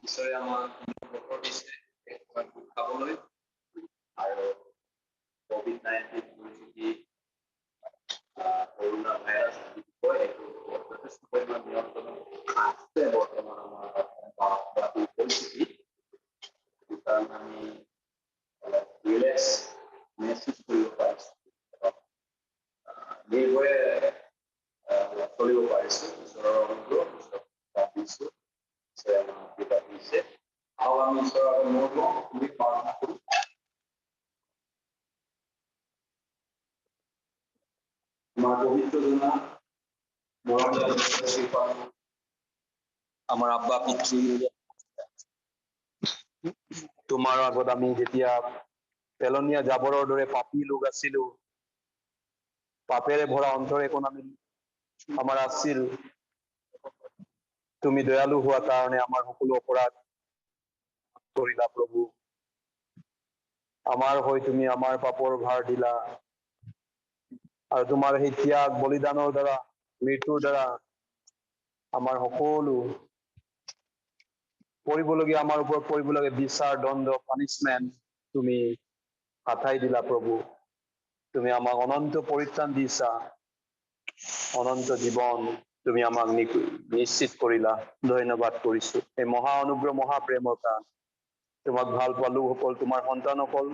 ঈশ্বৰে আমাক বতৰ দিছে খাবলৈ আৰু COVID-19 পৰিস্থিতি কৰোনা ভাইৰাছ যথেষ্ট পৰিমাণ নিয়ন্ত্ৰণ আছে বৰ্তমান আমাৰ পৰিস্থিতি কাৰণ আমি ৰিলেক্স মেছেজ কৰিব পাৰিছোঁ নিৰ্ভয়ে চলিব পাৰিছোঁ ঈশ্বৰৰ অনুগ্ৰহ দিছোঁ আৰু আমি ঈশ্বৰৰ অনুগ্ৰহ তুমি প্ৰাৰ্থনা কৰোঁ আমাৰ পবিত্ৰ জনা আমাৰ আব্বা পিতৃ তোমাৰ আগত আমি যেতিয়া পেলনীয়া জাবৰৰ দৰে পাপী লোক আছিলো পাপেৰে ভৰা অন্তৰে কোন আমি আমাৰ আছিল তুমি দয়ালু হোৱা কাৰণে আমাৰ সকলো অপৰাধ কৰিলা প্ৰভু আমাৰ হৈ তুমি আমাৰ পাপৰ ভাৰ দিলা আৰু তোমাৰ সেই ত্যাগ বলিদানৰ দ্বাৰা মৃত্যুৰ দ্বাৰা আমাৰ সকলো পৰিবলগীয়া আমাৰ ওপৰত পৰিবলগীয়া বিচাৰ দণ্ড পানিচমেণ্ট তুমি হাতাই দিলা প্ৰভু তুমি আমাক অনন্ত পৰিত্ৰাণ দিছা অনন্ত জীৱন তুমি আমাক নিশ্চিত কৰিলা ধন্যবাদ কৰিছো এই মহা অনুগ্ৰহ মহা প্ৰেমৰ কাৰণ তোমাক ভাল পোৱা লোকসকল তোমাৰ সন্তানসকল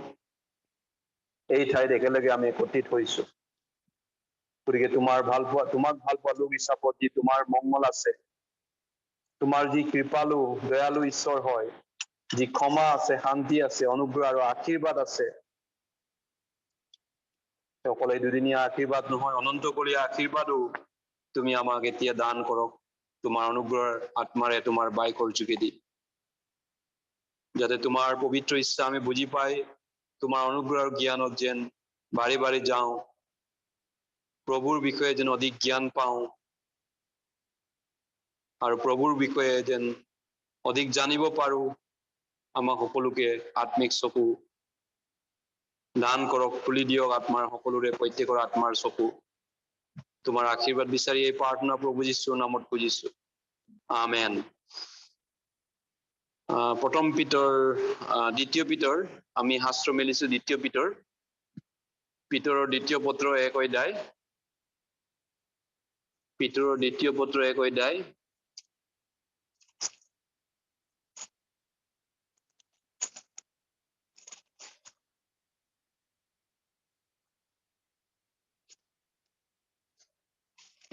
এই ঠাইত একেলগে আমি একত্ৰিত হৈছো গতিকে তোমাক ভাল পোৱা লোক হিচাপত যি তোমাৰ মংগল আছে তোমাৰ যি কৃপালু দয়ালু ঈশ্বৰ হয় যি ক্ষমা আছে শান্তি আছে অনুগ্ৰহ আৰু আশীৰ্বাদ আছে অকল এই দুদিনীয়া আশীৰ্বাদ নহয় অনন্তকলীয়া আশীৰ্বাদো তুমি আমাক এতিয়া দান কৰক তোমাৰ অনুগ্ৰহৰ আত্মাৰে তোমাৰ বাইকৰ যোগেদি যাতে তোমাৰ পবিত্ৰ ইচ্ছা আমি বুজি পাই তোমাৰ অনুগ্ৰহৰ জ্ঞানত যেন বাঢ়ি বাঢ়ি যাওঁ প্ৰভুৰ বিষয়ে যেন অধিক জ্ঞান পাওঁ আৰু প্ৰভুৰ বিষয়ে যেন অধিক জানিব পাৰো আমাক সকলোকে আত্মিক চকু দান কৰক খুলি দিয়ক আত্মাৰ সকলোৰে প্ৰত্যেকৰ আত্মাৰ চকু তোমাৰ আশীৰ্বাদ বিচাৰি এই প্ৰাৰ্থনা প্ৰভু যীশুৰ নামত খুজিছো আমেন প্ৰথম পিতৰ দ্বিতীয় পিতৰ আমি শাস্ত্ৰ মেলিছো দ্বিতীয় পিতৰৰ দ্বিতীয় পত্ৰ 1 অধ্যায় পিতৰৰ দ্বিতীয় পত্ৰ 1 অধ্যায়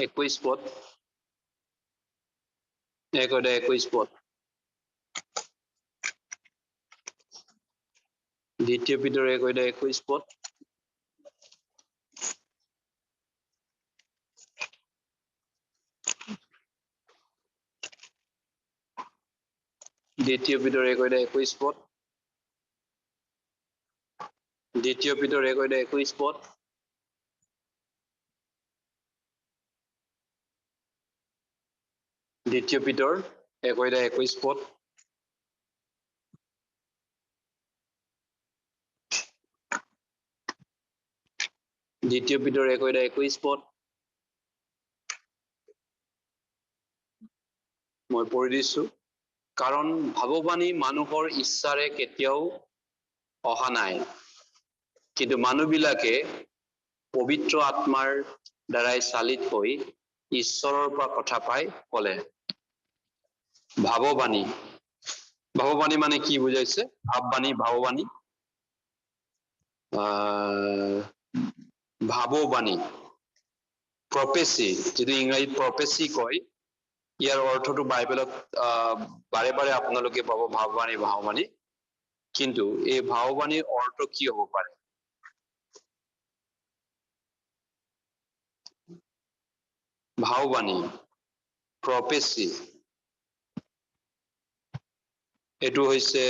একৈশ পদ 1 অধ্যায় 21 পদ দ্বিতীয় পিতৰ 1 অধ্যায় 21 পদ দ্বিতীয় পিতৰ 1 অধ্যায় 21 পদ দ্বিতীয় পিতৰ 1 অধ্যায় 21 পদ দ্বিতীয় পিতৰ 1 অধ্যায় 21 পদ দ্বিতীয় পিতৰ 1 অধ্যায় 21 পদ মই পঢ়ি দিছো কাৰণ ভাৱবাণী মানুহৰ ইচ্ছাৰে কেতিয়াও অহা নাই কিন্তু মানুহবিলাকে পবিত্ৰ আত্মাৰ দ্বাৰাই চালিত হৈ ঈশ্বৰৰ পৰা কথা পাই ক'লে ভাৱবাণী মানে কি বুজাইছে ভাৱবাণী ভাৱবাণী প্ৰপেচি যিটো ইংৰাজীত প্ৰপেচি কয় ইয়াৰ অৰ্থটো বাইবেলত বাৰে বাৰে আপোনালোকে পাব ভাৱবাণী কিন্তু এই ভাৱবাণীৰ অৰ্থ কি হ'ব পাৰে ভাৱবাণী প্ৰপেচি এইটো হৈছে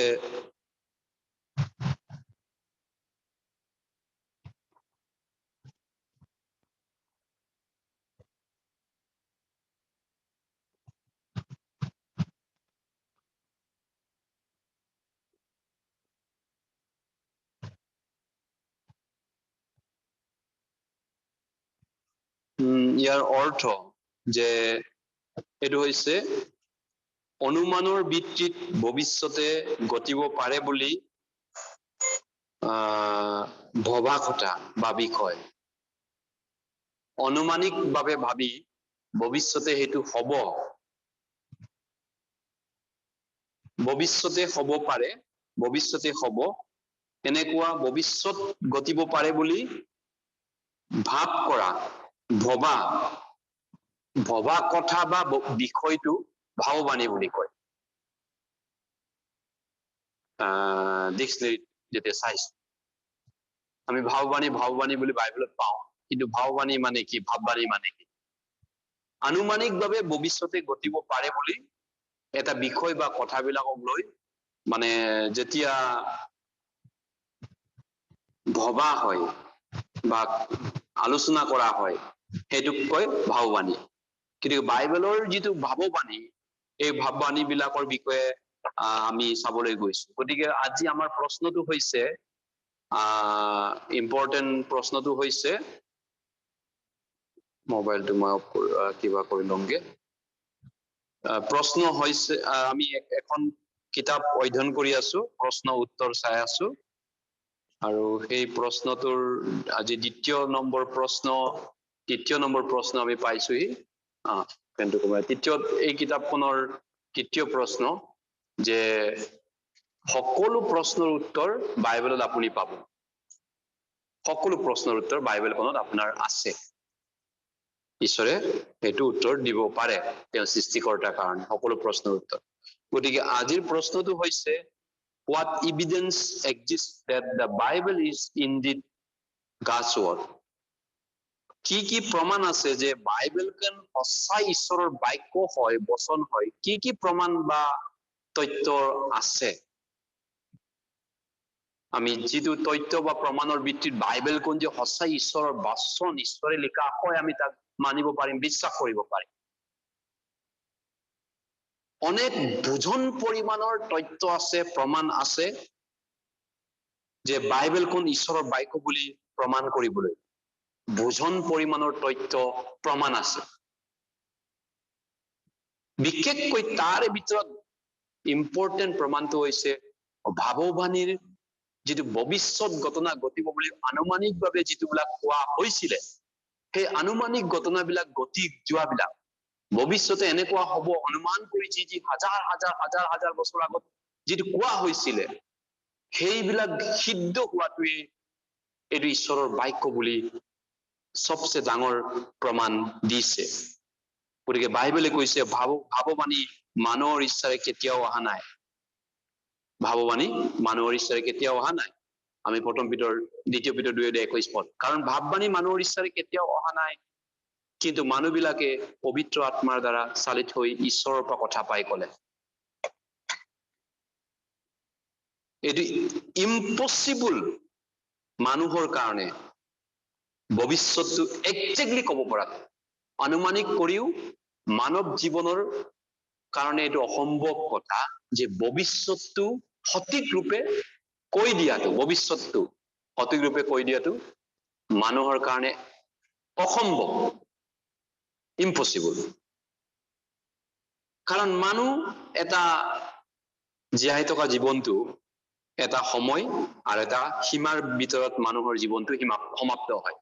ইয়াৰ অৰ্থ যে এইটো হৈছে অনুমানৰ ভিত্তিত ভৱিষ্যতে ঘটিব পাৰে বুলি ভবা কথা বা বিষয় অনুমানিকভাৱে ভাবি ভৱিষ্যতে সেইটো হ'ব ভৱিষ্যতে হ'ব পাৰে ভৱিষ্যতে হ'ব এনেকুৱা ভৱিষ্যত ঘটিব পাৰে বুলি ভাব কৰা ভবা কথা বা বিষয়টো ভাৱবাণী বুলি কয় ডিক্সনাৰীত যেতিয়া চাইছো আমি ভাৱবাণী বুলি বাইবেলত পাওঁ কিন্তু ভাৱবাণী মানে কি ভাৱবাণী মানে কি আনুমানিকভাৱে ভৱিষ্যতে ঘটিব পাৰে বুলি এটা বিষয় বা কথাবিলাকক লৈ মানে যেতিয়া ভবা হয় বা আলোচনা কৰা হয় সেইটোক কয় ভাৱবাণী কিন্তু বাইবেলৰ যিটো ভাৱবাণী এই ভাৱবাণী বিলাকৰ বিষয়ে আমি চাবলৈ গৈছো গতিকে আজি আমাৰ প্ৰশ্নটো হৈছে ইম্পৰ্টেন্ট প্ৰশ্নটো হৈছে মোবাইলটো মই কিবা কৰি লমগে প্ৰশ্ন হৈছে আমি এখন কিতাপ অধ্যয়ন কৰি আছো প্ৰশ্ন উত্তৰ চাই আছো আৰু সেই প্ৰশ্নটোৰ আজি তৃতীয় নম্বৰ প্ৰশ্ন আমি পাইছোহি তৃতীয় এই কিতাপখনৰ তৃতীয় প্ৰশ্ন যে সকলো প্ৰশ্নৰ উত্তৰ বাইবেলত আপুনি পাব সকলো প্ৰশ্নৰ উত্তৰ বাইবেলখনত আপোনাৰ আছে ঈশ্বৰে সেইটো উত্তৰ দিব পাৰে তেওঁ সৃষ্টিকৰ্তাৰ কাৰণে সকলো প্ৰশ্নৰ উত্তৰ গতিকে আজিৰ প্ৰশ্নটো হৈছে what evidence exists that the Bible is indeed God's word কি প্ৰমাণ আছে যে বাইবেলখন সঁচাই ঈশ্বৰৰ বাক্য হয় বচন হয় কি প্ৰমাণ বা তথ্য আছে আমি যিটো তথ্য বা প্ৰমাণৰ ভিত্তিত বাইবেলখন যে সঁচাই ঈশ্বৰৰ বচন ঈশ্বৰে লিখা হয় আমি তাক মানিব পাৰিম বিশ্বাস কৰিব পাৰিম অনেক বুজন পৰিমাণৰ তথ্য আছে প্ৰমাণ আছে যে বাইবেলখন ঈশ্বৰৰ বাক্য বুলি প্ৰমাণ কৰিবলৈ বুজন পৰিমাণৰ তথ্য প্ৰমাণ আছে বিশেষকৈ তাৰে ভিতৰত ইম্পৰ্টেন্ট প্ৰমাণটো হৈছে ভাৱবাণীৰ যিটো ভৱিষ্যত ঘটনা ঘটিব বুলি আনুমানিকভাৱে যিটোবিলাক কোৱা হৈছিলে সেই আনুমানিক ঘটনাবিলাক ঘটি যোৱাবিলাক ভৱিষ্যতে এনেকুৱা হ'ব অনুমান কৰি যি হাজাৰ বছৰ আগত যিটো কোৱা হৈছিলে সেইবিলাক সিদ্ধ হোৱাটোৱে এইটো ঈশ্বৰৰ বাক্য বুলি সবচে ডাঙৰ প্ৰমাণ দিছে গতিকে বাইবেলে কৈছে ভাৱবাণী মানুহৰ ইচ্ছাৰে কেতিয়াও অহা নাই ভাৱবাণী মানুহৰ ইচ্ছাৰে কেতিয়াও অহা নাই আমি প্ৰথম দ্বিতীয় পিতৰ 2:21 পদ কাৰণ ভাৱবাণী মানুহৰ ইচ্ছাৰে কেতিয়াও অহা নাই কিন্তু মানুহবিলাকে পবিত্ৰ আত্মাৰ দ্বাৰা চালিত হৈ ঈশ্বৰৰ পৰা কথা পাই ক'লে এটো ইম্পসিবল মানুহৰ কাৰণে ভৱিষ্যতটো একজেক্টলি ক'ব পৰা অনুমানিক কৰিও মানৱ জীৱনৰ কাৰণে এটো অসম্ভৱ কথা যে ভৱিষ্যতটো সঠিক ৰূপে কৈ দিয়াটো ভৱিষ্যতটো সঠিক ৰূপে কৈ দিয়াটো মানুহৰ কাৰণে অসম্ভৱ ইম্পসিবল কাৰণ মানুহ এটা জীয়াই থকা জীৱনটো এটা সময় আৰু এটা সীমাৰ ভিতৰত মানুহৰ জীৱনটো সমাপ্ত হয়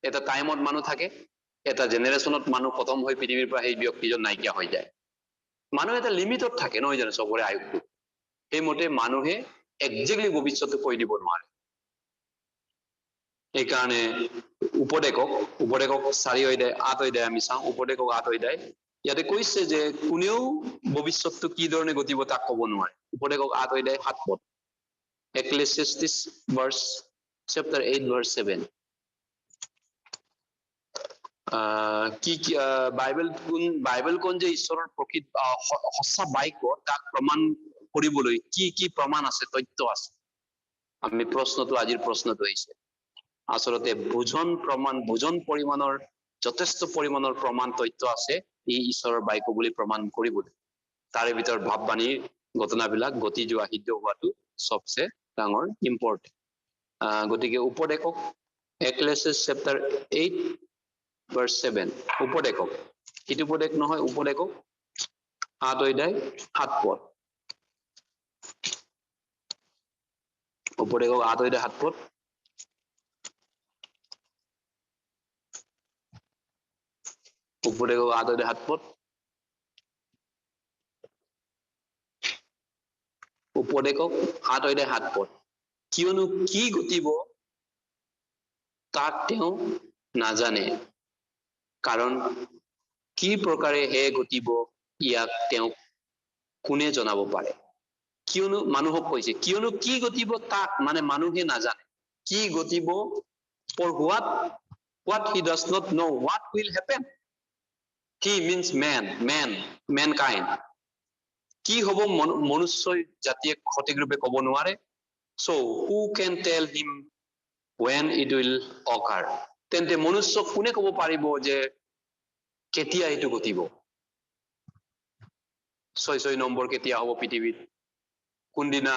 এটা টাইমত মানুহ থাকে এটা জেনাৰেশনত মানুহ খতম হৈ পৃথিৱীৰ পৰা সেই ব্যক্তিজন নাইকিয়া হৈ যায় মানুহ এটা লিমিটত থাকে নহয় জানো সবৰে আয়ুটো সেইমতে মানুহে একজেক্টলি ভৱিষ্যতটো কৈ দিব নোৱাৰে এইকাৰণে উপদেশক 4:8 আমি চাওঁ উপদেশক 8 ইয়াতে কৈছে যে কোনেও ভৱিষ্যতটো কি ধৰণে ঘটিব তাক ক'ব নোৱাৰে উপদেশক 8:7 পদ Ecclesiastes chapter 8 verse 7 বাইবেলখন যে ঈশ্বৰৰ প্ৰকৃত সঁচা বাক্য তাক প্ৰমাণ কৰিবলৈ কি প্ৰমাণ আছে তথ্য আছে আমি আজিৰ প্ৰশ্নটো আহিছে আচলতে বুজন পৰিমাণৰ যথেষ্ট পৰিমাণৰ প্ৰমাণ তথ্য আছে এই ঈশ্বৰৰ বাক্য বুলি প্ৰমাণ কৰিবলৈ তাৰে ভিতৰত ভাৱবাণীৰ ঘটনাবিলাক ঘটি যোৱা সিদ্ধ হোৱাটো সবচে ডাঙৰ ইম্পৰ্টেন্ট গতিকে উপদেশক Ecclesiastes chapter 8 verse 7 উপদেশক ইটো উপদেশ নহয় উপদেশক হাত হৈ যায় হাত পথ ওপৰে হাত হৈ যায় হাত পথ ওপৰে হাত হৈ যায় হাত পথ ওপৰে হাত হৈ যায় হাত পথ কিয়নো কি ঘটিব তাক তেওঁ নাজানে কাৰণ কি প্ৰকাৰে হে ঘটিব ইয়াক তেওঁ কোনে জনাব পাৰে কিয়নো মানুহক কৈছে কিয়নো কি ঘটিব তাক মানে মানুহে নাজানে কি ঘটিব for what he does not know what will happen he means mankind কি হব মনুষ্য জাতিয়ে সঠিক ৰূপে কব নোৱাৰে so who can tell him when it will occur তেন্তে মনুষ্য কোনে কব পাৰিব যে কেতিয়া এইটো ঘটিব 6 নম্বৰ কেতিয়া হব পৃথিৱীত কোনদিনা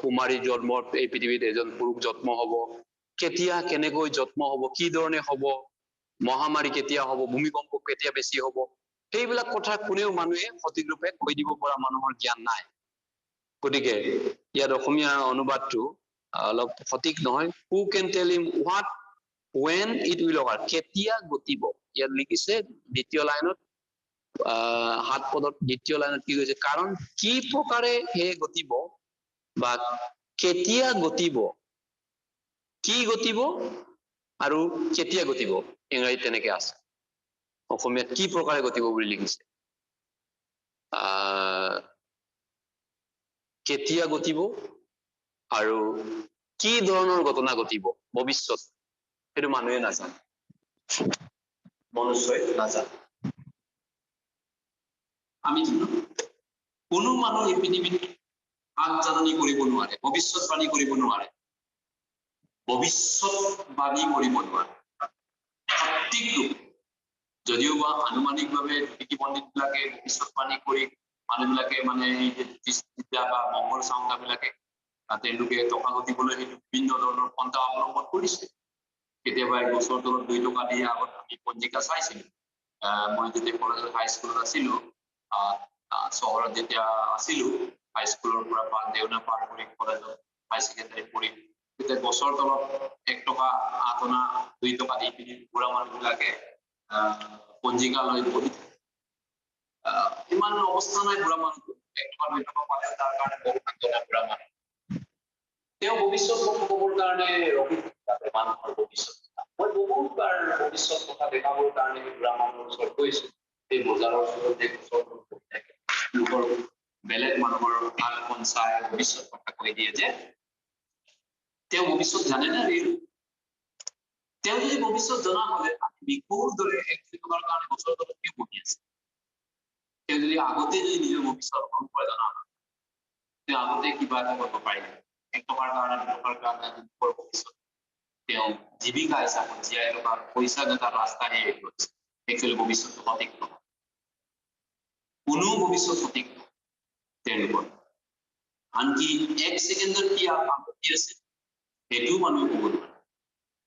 কুমাৰী জন্মত এই পৃথিৱীত এজন পুৰুষ জন্ম হব কেতিয়া কেনেকৈ জন্ম হব কি ধৰণে হব মহামাৰী কেতিয়া হব ভূমিকম্প কেতিয়া বেছি হব সেইবিলাক কথা কোনেও মানুহে সঠিক ৰূপে কৈ দিব পৰা মানুহৰ জ্ঞান নাই গতিকে ইয়াত অসমীয়া অনুবাদটো অলপ সঠিক নহয় who can tell him what when it will occur কেতিয়া ঘটিব ইয়াত লিখিছে দ্বিতীয় লাইনত হাত পদত দ্বিতীয় লাইনত কি কৈছে কাৰণ কি প্ৰকাৰে হে ঘটিব বা কেতিয়া ঘটিব কি ঘটিব আৰু কেতিয়া ঘটিব ইংৰাজীত তেনেকে আছে অসমীয়াত কি প্ৰকাৰে ঘটিব বুলি লিখিছে কেতিয়া ঘটিব আৰু কি ধৰণৰ ঘটনা ঘটিব ভৱিষ্যত সেইটো মানুহে নাজানে মনুষ্যই নাজানে আমি জানো কোনো মানুহ এই পৃথিৱীত আগজাননী কৰিব নোৱাৰে ভৱিষ্যতবাণী কৰিব নোৱাৰে ভৱিষ্যতবাণী কৰিব নোৱাৰে সঠিক ৰূপে যদিওবা আনুমানিকভাৱে নীতি পণ্ডিত বিলাকে ভৱিষ্যতবাণী কৰি মানুহবিলাকে মানে বিদ্যা বা মংগল চাওঁতা বিলাকে তেওঁলোকে টকা ঘটিবলৈ সেইটো বিভিন্ন ধৰণৰ পন্থা অৱলম্বন কৰিছে কেতিয়াবা এক বছৰ তলত 2 টকা দিয়ে আগত আমি পঞ্জিকা চাইছিলো মই যেতিয়া কলেজত হাইস্কুলত আছিলো চহৰত যেতিয়া আছিলো হাইস্কুলৰ পৰা দেওনা পাৰ কৰি কলেজত হাই ছেকেণ্ডাৰী পঢ়ি তেতিয়া বছৰ তলত 1 টকা 8 অনা 2 টকা দি পিনি বুঢ়া মানুহবিলাকে পঞ্জিকা লৈ বহি ইমান অৱস্থা নাই বুঢ়া মানুহটো 1 টকা 2 টকা পালে তাৰ কাৰণে বহুত আগনা বুঢ়া মানুহ তেওঁ ভৱিষ্যত কথা ক'বৰ কাৰণে ৰখি থাকে মানুহৰ ভৱিষ্যত মই বহুতবাৰ ভৱিষ্যত কথা দেখাবৰ কাৰণে বুঢ়া মানুহৰ ওচৰত গৈছো এই বজাৰৰ ওচৰত যে থাকে লোকৰ বেলেগ মানুহৰ আনখন চাই ভৱিষ্যত কথা কৈ দিয়ে যে তেওঁ ভৱিষ্যত জানে না তেওঁ যদি ভৱিষ্যত জনা হলে বিকুৰ দৰে 1 টকাৰ কাৰণে বছৰ তলত কিয় বহি আছে তেওঁ যদি আগতে যদি নিজৰ ভৱিষ্যত সম্পৰ্কে জনা তেওঁ আগতে কিবা এটা কৰিব পাৰিলে 1 টকাৰ কাৰণে 2 টকাৰ কাৰণে লোকৰ ভৱিষ্যত তেওঁ জীৱিকা হিচাপত জীয়াই থকা পইচাগত ৰাস্তাহে গৈছে একচুৱেলি ভৱিষ্যতটো সঠিক নহয় কোনো ভৱিষ্যত সঠিক নহয় তেওঁলোকৰ আনকি 1 ছেকেণ্ডত কি আপত্তি আছে সেইটোও মানুহে ক'ব নোৱাৰে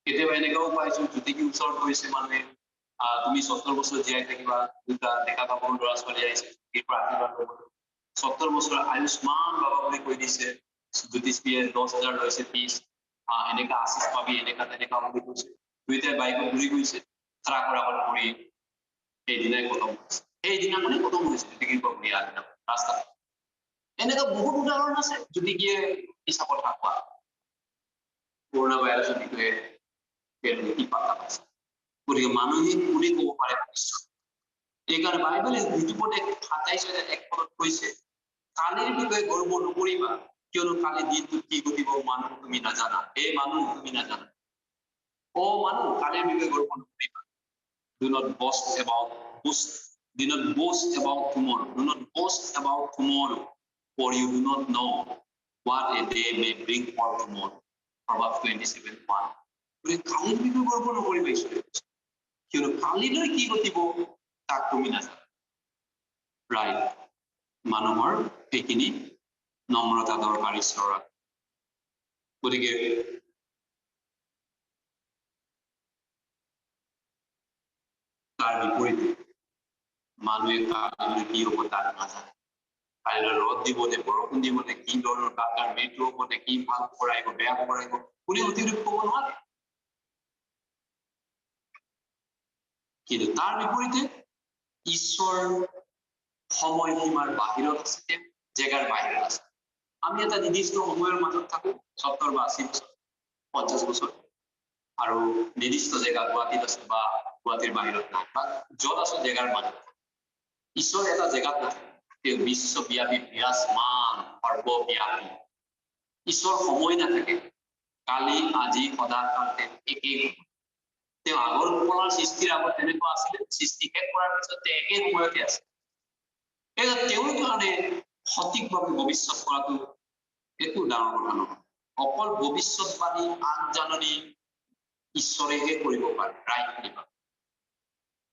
কেতিয়াবা এনেকুৱাও পাইছো জ্যোতিকী ওচৰত গৈছে মানুহে তুমি 70 বছৰ জীয়াই থাকিবা দুটা ডেকা কাপোৰ ল'ৰা ছোৱালী আহিছে এই পৰা আশীৰ্বাদ ল'ব 70 বছৰ আয়ুষ্মান বাবা বুলি কৈ দিছে জ্যোতিষীয়ে 10,000 লৈছে ফিজ এনেকা আশীষ পাবি এনেকা তেনেকা বুলি কৈছে দুইটাই বাইকত ঘূৰি গৈছে ট্ৰাকৰ আগত পৰি সেইদিনাই খতম হৈছে সেইদিনাখনে খতম হৈছে জ্যোতিকীৰ প্ৰক্ৰিয়া ৰাস্তাত এনেকা বহুত উদাহৰণ আছে জ্যোতিকীয়ে মিছা কথা কোৱা কৰোণা ভাইৰাছৰ বিষয়ে কি পাতা পাইছে গতিকে মানুহে কোনে ক'ব পাৰে ভৱিষ্যত এইকাৰণে বাইবেলে ইউটিউবত 27 পদত কৈছে কালিৰ বিষয়ে গৰ্ব নকৰিবা কিয়নো কালি দিনটো কি ঘটিব মানুহ তুমি নাজানা এই মানুহ তুমি নাজানা মানুহ কালিৰ বিষয়ে গৰ্ব নকৰিবা do not boast about tomorrow do not boast about tomorrow for you do not know what a day may bring forth tomorrow Proverbs 27:1 কালিৰ বিষয়ে গৰ্ব নকৰিবা ঈশ্বৰে কিয়নো কালিলৈ কি ঘটিব তাক তুমি নাজানা ৰাইট মানুহৰ এইখিনি নম্ৰতা দৰকাৰ ঈশ্বৰৰ গতিকে তাৰ বিপৰীতে মানুহে কালিলৈ কি হ'ব তাক নাজানে। কালিলৈ ৰদ দিব নে বৰষুণ দিব নে কি ধৰণৰ কাৰ মৃত্যু হ'ব নে কি ভাল খবৰ আহিব বেয়া খবৰ আহিব কোনেও অতিৰিক্ত ক'ব নোৱাৰে। কিন্তু তাৰ বিপৰীতে ঈশ্বৰ সময়সীমাৰ বাহিৰত আছে, জেগাৰ বাহিৰত আছে। আমি এটা নিৰ্দিষ্ট সময়ৰ মাজত থাকো 70 বা 80 বছৰ 50 বছৰ আৰু নিৰ্দিষ্ট জেগা গুৱাহাটীত আছে বা গুৱাহাটীৰ বাহিৰত নাই বা য'ত আছে জেগাৰ মাজত। ঈশ্বৰ এটা জেগাত নাথাকে, তেওঁ বিশ্বব্যাপী বিৰাজমান সৰ্বব্যাপী। ঈশ্বৰ সময় নাথাকে, কালি আজি সদাকাল একেই। তেওঁ আগৰ কলাৰ সৃষ্টিৰ আগত তেনেকুৱা আছিলে, সৃষ্টি শেষ কৰাৰ পিছত একে সময়তে আছে। তেওঁৰ কাৰণে সঠিকভাৱে ভৱিষ্যত কৰাটো একো ডাঙৰ কথা নহয়। অকল ভৱিষ্যতবাণী আগজাননী ঈশ্বৰেহে কৰিব পাৰে, ৰাইট?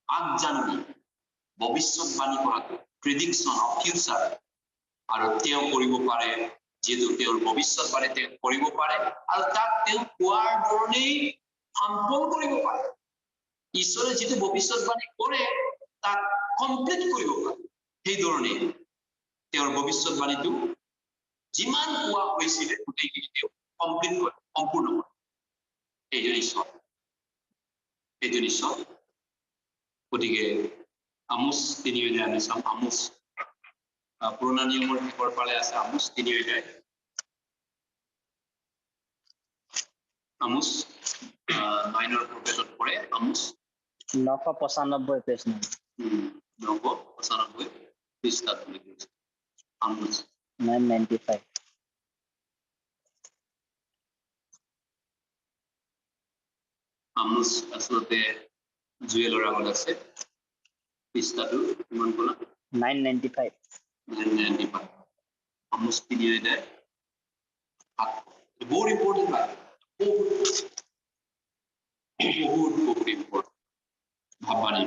আগজাননী ভৱিষ্যতবাণী কৰাটো প্ৰেডিকশ্যন অফ ফিউচাৰ, আৰু তেওঁ কৰিব পাৰে যিহেতু তেওঁৰ ভৱিষ্যতবাণী তেওঁ কৰিব পাৰে আৰু তাক তেওঁ কোৱাৰ ধৰণেই সম্পূৰ্ণ কৰিব পাৰে। ঈশ্বৰে যিটো ভৱিষ্যতবাণী কৰে তাক কমপ্লিট কৰিব পাৰে, সেই ধৰণে তেওঁৰ ভৱিষ্যতবাণীটো যিমান কোৱা হৈছিলে গোটেইখিনি তেওঁ কমপ্লিট কৰে, সম্পূৰ্ণ কৰে। এইজন ঈশ্বৰ, এইজন ঈশ্বৰ। গতিকে আমোচ 3 অধ্যায় আমি চাম। আমোচ পুৰণা নিয়মৰ শেষৰ ফালে আছে আমোচ 3 অধ্যায়। আমোচ 9ৰ প্ৰফেটত পৰে আমোচ 995 পেজ 995 পৃষ্ঠাত লিখিছে আমোচ 995। আমোচ আচলতে জুৱেলৰ আগত আছে। পৃষ্ঠাটো কিমান ক'লা? 995। 995 আমোচ 3 অধ্যায় 7। বহুত ইম্পৰ্টেণ্ট হয়, বহুত ইম্পৰ্টেণ্ট ভাববাণী।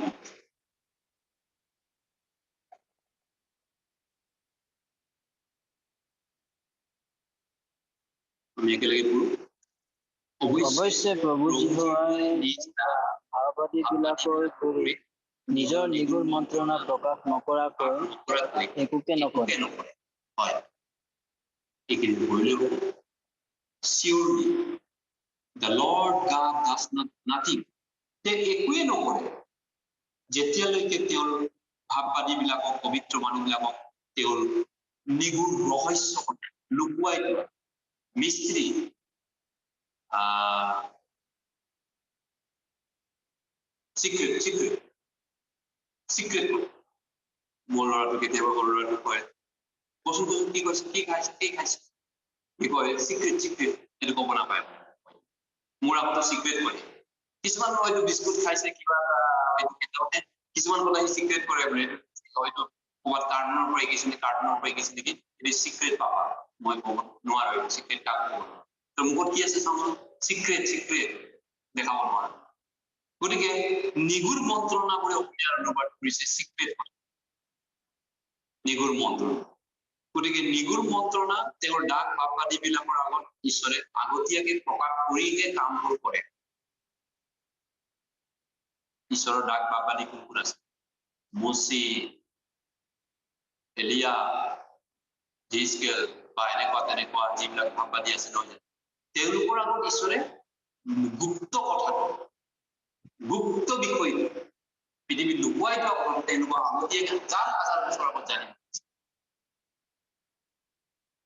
আমি একেলগে পঢ়ো। অৱশ্যে প্ৰভু যীশুৱাই ভাৱবাদীবিলাকৰ কৰি নিজৰ নিগুৰ মন্ত্ৰণা প্ৰকাশ নকৰাকৈ একোকে নকৰে। হয়, এইখিনি পঢ়িলেও surely the Lord God does nothing, তেওঁ একোৱে নকৰে যেতিয়ালৈকে তেওঁৰ ভাৱবাদীবিলাকক, পবিত্ৰ মানুহবিলাকক তেওঁৰ নিগুৰ ৰহস্য লুকুৱাই দিয়ে। মিস্ত্ৰী চিক্ৰেট মোৰ ল'ৰাটো কেতিয়াবা সৰু ল'ৰাটো কয় কচোন কি কৈছে, কি খাইছে কি কয় চিক্ৰেট এইটো ক'ব নাপায়। মোৰ আগতো চিক্ৰেট কয়। কিছুমান হয়তো বিস্কুট খাইছে কিবা কিছুমান কথা চিক্ৰেট কৰে বোলে, হয়তো ক'ৰবাত কাৰ্টুনৰ পৰা শিকিছে নেকি, এইটো চিক্ৰেট পাবা, মই ক'ব নোৱাৰো চিক্ৰেট কাক ক'ব। তো মুখত কি আছে চাওঁ, চিক্ৰেট দেখাব নোৱাৰো। গতিকে নিগুৰ মন্ত্ৰণা বুলি অসমীয়াৰ অনুবাদ কৰিছে চিক্ৰেট, নিগুৰ মন্ত্ৰণা। গতিকে নিগুৰ মন্ত্ৰণা তেওঁৰ ডাক ভাৱবাদীবিলাকৰ আগত ঈশ্বৰে আগতীয়াকে প্ৰকাশ কৰিহে কামবোৰ কৰে। ঈশ্বৰৰ ডাক ভাৱবাদী কোন আছে? মোচে, এলিয়া, হিজকিয়েল বা এনেকুৱা তেনেকুৱা যিবিলাক ভাৱবাদী আছে নহয়, তেওঁলোকৰ আগত ঈশ্বৰে গুপ্ত কথাটো, গুপ্ত বিষয়টো, পৃথিৱীত লুকুৱাই থোৱা কথা তেওঁলোকৰ আগতীয়াকে হাজাৰ বছৰ আগত জানে।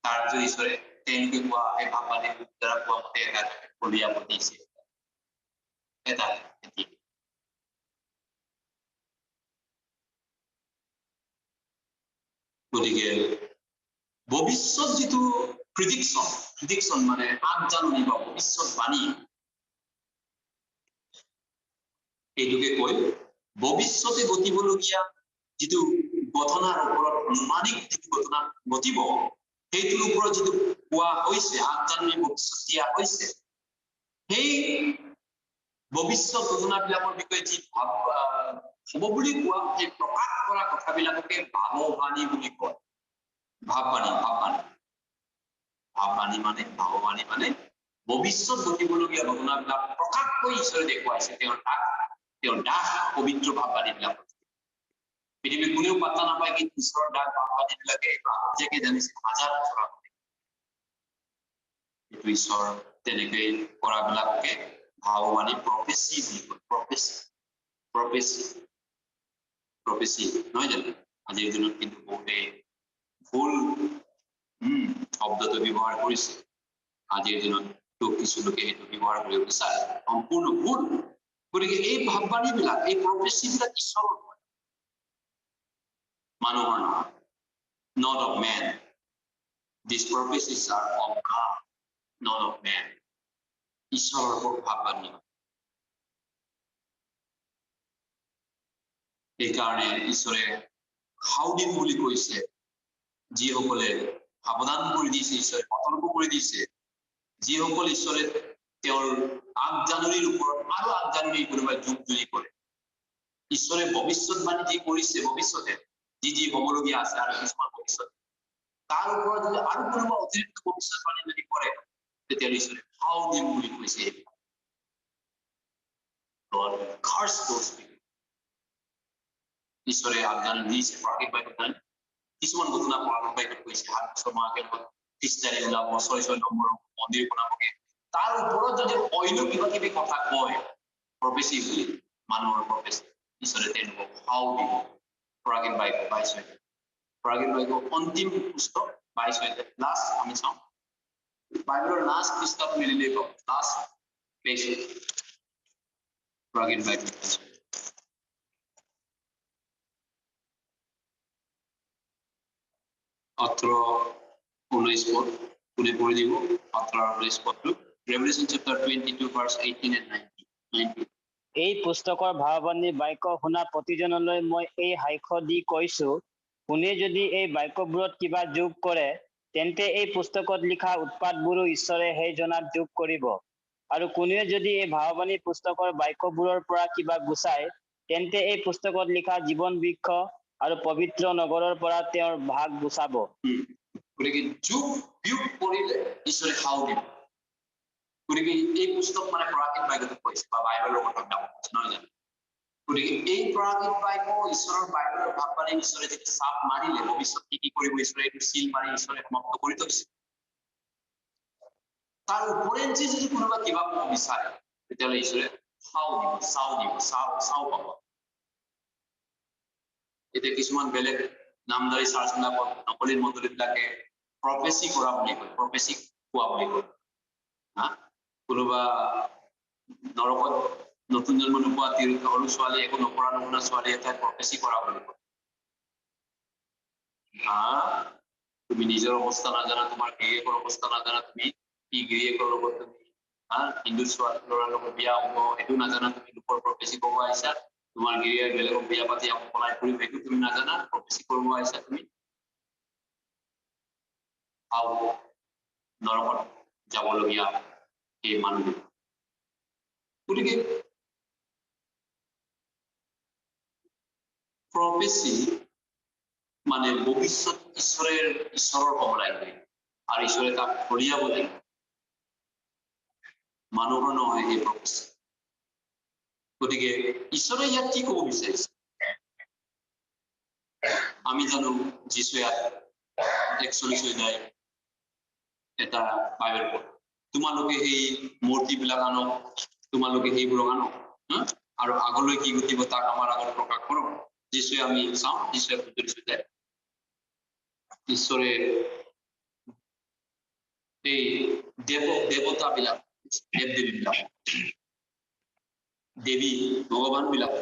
তাৰ পিছত ঈশ্বৰে তেওঁলোকে কোৱা এই ভাৱবাদীৰ দ্বাৰা কোৱা মতে এটা কলিয়া পতিছে, এটা গতিকে ভৱিষ্যত যিটো প্ৰিডিকশ্যন মানে আগজাননী বা ভৱিষ্যতবাণী, এইটোকে কয় ভৱিষ্যতে ঘটিবলগীয়া যিটো ঘটনাৰ ওপৰত অনুমানিক যিটো ঘটনা ঘটিব সেইটোৰ ওপৰত যিটো কোৱা হৈছে, আগজাননী ভৱিষ্যত দিয়া হৈছে, সেই ভৱিষ্যত ঘটনাবিলাকৰ বিষয়ে যি হ'ব বুলি কোৱা সেই প্ৰকাশ কৰা কথাবিলাককে ভাৱবাণী বুলি কয়। ভাৱবাণী মানে ভৱিষ্যত ঘটিবলগীয়া ঘটনাবিলাক প্ৰকাশ কৰি ঈশ্বৰে দেখুৱাইছে তেওঁৰ দাস পবিত্ৰ ভাৱবাদীবিলাক। পৃথিৱীৰ কোনেও পাত্তা নাপায়, কিন্তু ঈশ্বৰৰ ডাক ভাৱবাদীবিলাকে আগতীয়াকৈ জানিছিল হাজাৰ বছৰ আগতে। এইটো ঈশ্বৰ তেনেকৈ কৰাবিলাককে ভাৱবাণী প্ৰফেচি বুলি কয়। প্ৰফেচি নহয় জানো? আজিৰ দিনত কিন্তু বহুতে ভুল শব্দটো ব্যৱহাৰ কৰিছে। আজিৰ দিনত কিছু লোকে সেইটো ব্যৱহাৰ কৰিব বিচাৰে, সম্পূৰ্ণ ভুল। গতিকে এই ভাৱবাণীবিলাক, এই প্ৰফেচিবিলাক ঈশ্বৰৰ হয়, মানুহৰ নহয়, not of man. These prophecies are of God, not of man. ঈশ্বৰৰ ভাৱবাণী। সেইকাৰণে ঈশ্বৰে হাউদিন বুলি কৈছে, যিসকলে সাৱধান কৰি দিছে, ঈশ্বৰে সতৰ্ক কৰি দিছে, যিসকল ঈশ্বৰে তেওঁৰ আগজাননীৰ ওপৰত আৰু আগজাননী কোনোবাই যুগ জুৰি কৰে। ঈশ্বৰে ভৱিষ্যতবাণী যি কৰিছে, ভৱিষ্যতে যি হ'বলগীয়া আছে আৰু কিছুমান ভৱিষ্যত, তাৰ ওপৰত যদি আৰু কোনোবা অতিৰিক্ত ভৱিষ্যতবাণী যদি কৰে, তেতিয়াহ'লে ঈশ্বৰে হাউদিন বুলি কৈছে। ঈশ্বৰে আগজাননী দিছে, প্ৰাৰম্ভিক বাক্যত কিছুমান ঘটনা প্ৰাৰম্ভিক বাক্যত কৈছে, ৭ বছৰ মাকে খ্ৰীষ্টানী ওলাব, ৬ নম্বৰ মন্দিৰ বনাবগে। তাৰ ওপৰত যদি অন্য কিবা কিবি কথা কয়, প্ৰফেচি বুলি, মানুহৰ প্ৰফেচি, ঈশ্বৰে তেওঁলোকক হাও দিব। প্ৰাৰম্ভিক বাক্য ২২ প্ৰাৰম্ভিক বাক্য অন্তিম পুস্তক ২২ লাষ্ট আমি চাওঁ, বাইবেলৰ লাষ্ট পৃষ্ঠাত মিলিলে কওক, লাষ্ট পেজ, প্ৰাৰম্ভিক বাক্য ১৮-১৯ পদ, কোনে পঢ়ি দিব? ১৮-১৯ পদটো, Revelation chapter 22 verse 18 and 19. এই পুস্তকৰ ভাৱবাণী বাক্য শুনা প্ৰতিজনলৈ মই এই সাক্ষ্য দি কৈছো, কোনে যদি এই বাক্যবোৰত কিবা যোগ কৰে, তেন্তে এই পুস্তকত লিখা উৎপাতবোৰো ঈশ্বৰে সেই জনাত যোগ কৰিব। আৰু কোনোৱে যদি এই ভাৱবাণী পুস্তকৰ বাক্যবোৰৰ পৰা কিবা গুচায়, তেন্তে এই পুস্তকত লিখা জীৱন বৃক্ষ আৰু পবিত্ৰ নগৰৰ পৰা তেওঁৰ ভাগ গুচাব। গতিকে যোগ বিয়োগ কৰিলে ঈশ্বৰে হাও দিব। গতিকে এই পুস্তক মানে প্ৰাৰম্ভিক বাক্যটো কৈছে, বা বাইবেলৰ কথা নহয় জানো? গতিকে এই প্ৰাৰম্ভিক বাক্য ঈশ্বৰৰ বাইবেলৰ ভাৱবাণী ঈশ্বৰে যেতিয়া চাপ মাৰিলে, ভৱিষ্যত কি কৰিব ঈশ্বৰে এইটো চিল মাৰি ঈশ্বৰে সমাপ্ত কৰি থৈছে। তাৰ ওপৰেঞ্চি যদি কোনোবা কিবা ক'ব বিচাৰে, তেতিয়াহ'লে ঈশ্বৰে হাও দিব, চাও পাব। এতিয়া কিছুমান বেলেগ নামদাৰী চাৰ্চবিলাকত নকলি মণ্ডলীবিলাকে প্ৰফেচি কৰা বুলি কয়, প্ৰফেচি কোৱা বুলি কয়। কোনোবা নৰকত নতুন জন্ম নোপোৱা সৰু ছোৱালী, একো নকৰা নুশুনা ছোৱালী এটাই প্ৰফেচি কৰা বুলি কয়। তুমি নিজৰ অৱস্থা নাজানা, তোমাৰ গিৰিয়েকৰ অৱস্থা নাজানা, তুমি কি গিৰিয়েকৰ লগত তুমি হিন্দু ছোৱালী ল'ৰাৰ লগত বিয়া হ'ব, সেইটো নাজানা, তুমি লোকৰ প্ৰফেচি ক'ব আহিছা। তোমাৰ গিৰিয়েক বেলেগক বিয়া পাতি আকৌ পলাই ফুৰিব, সেইটো তুমি নাজানা, প্ৰফেচি কৰিব আহিছা তুমি। নৰকত যাবলগীয়া এই মানুহবোৰ। গতিকে প্ৰফেচি মানে ভৱিষ্যত ঈশ্বৰৰ হ'ব লাগে, আৰু ঈশ্বৰে তাক ফলিয়াব লাগে, মানুহৰ নহয় এই প্ৰফেচি। গতিকে ঈশ্বৰে ইয়াত কি ক'ব বিচাৰিছে? আমি জানো যীশুৱে ৪১ এটা বাইবেল পঢ়ে, তোমালোকে সেই মূৰ্তিবিলাক আনক, তোমালোকে সেইবোৰক আনক, আৰু আগলৈ কি ঘটিব তাক আমাৰ আগত প্ৰকাশ কৰক। যিশুৱে আমি চাওঁ, যিশুৱে ঈশ্বৰে এই দেৱতাবিলাক, দেৱ দেৱীবিলাক, দেৱী ভগৱান বিলাক,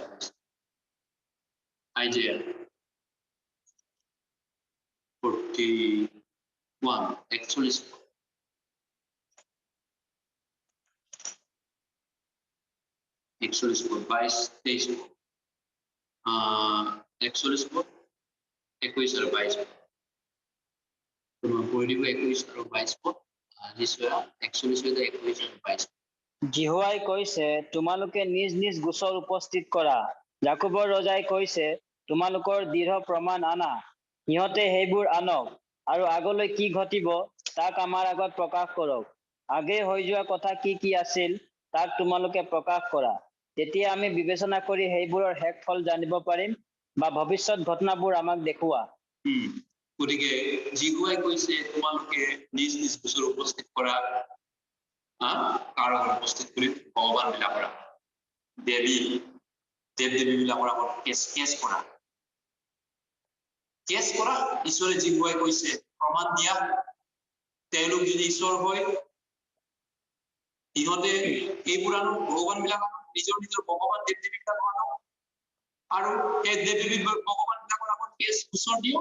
Isaiah 41 41 পদ 22-23 41 পদ 21 আৰু 22 পঢ়ি দিব। 21 আৰু 22 পদ, 41 আৰু 22। জিহুৱাই কৈছে, তোমালোকে নিজ নিজ গোচৰ উপস্থিত কৰা। জাকোবৰ ৰজাই কৈছে, তোমালোকৰ দৃঢ় প্ৰমাণ আনা। সিহঁতে সেইবোৰ আনক, আৰু আগলৈ কি ঘটিব তাক আমাৰ আগত প্ৰকাশ কৰক। আগে হৈ যোৱা কথা কি কি আছিল তাক তোমালোকে প্ৰকাশ কৰা, তেতিয়া আমি বিবেচনা কৰি সেইবোৰৰ শেষ ফল জানিব পাৰিম। বা ভৱিষ্যত ঘটনাবোৰ আমাক দেখুওৱা। গতিকে যিগুৱাই কৈছে তোমালোকে নিজ নিজ গোচৰ উপস্থিত কৰা, কাৰ আগত উপস্থিত কৰি ভগৱান বিলাকৰ দেৱী দেৱ দেৱী বিলাকৰ আগত কেছ কৰা, ঈশ্বৰে যিগুৱাই কৈছে প্ৰমাণ দিয়া। তেওঁলোক যদি ঈশ্বৰ হয়, ইহঁতে এইবোৰ আনো ভগৱান বিলাকক নিজৰ নিজৰ ভগৱান দেৱ দেৱী বিলাকৰ আৰু এই দেৱ দেৱী ভগৱান বিলাকৰ আগত কেছ গোচৰ দিও।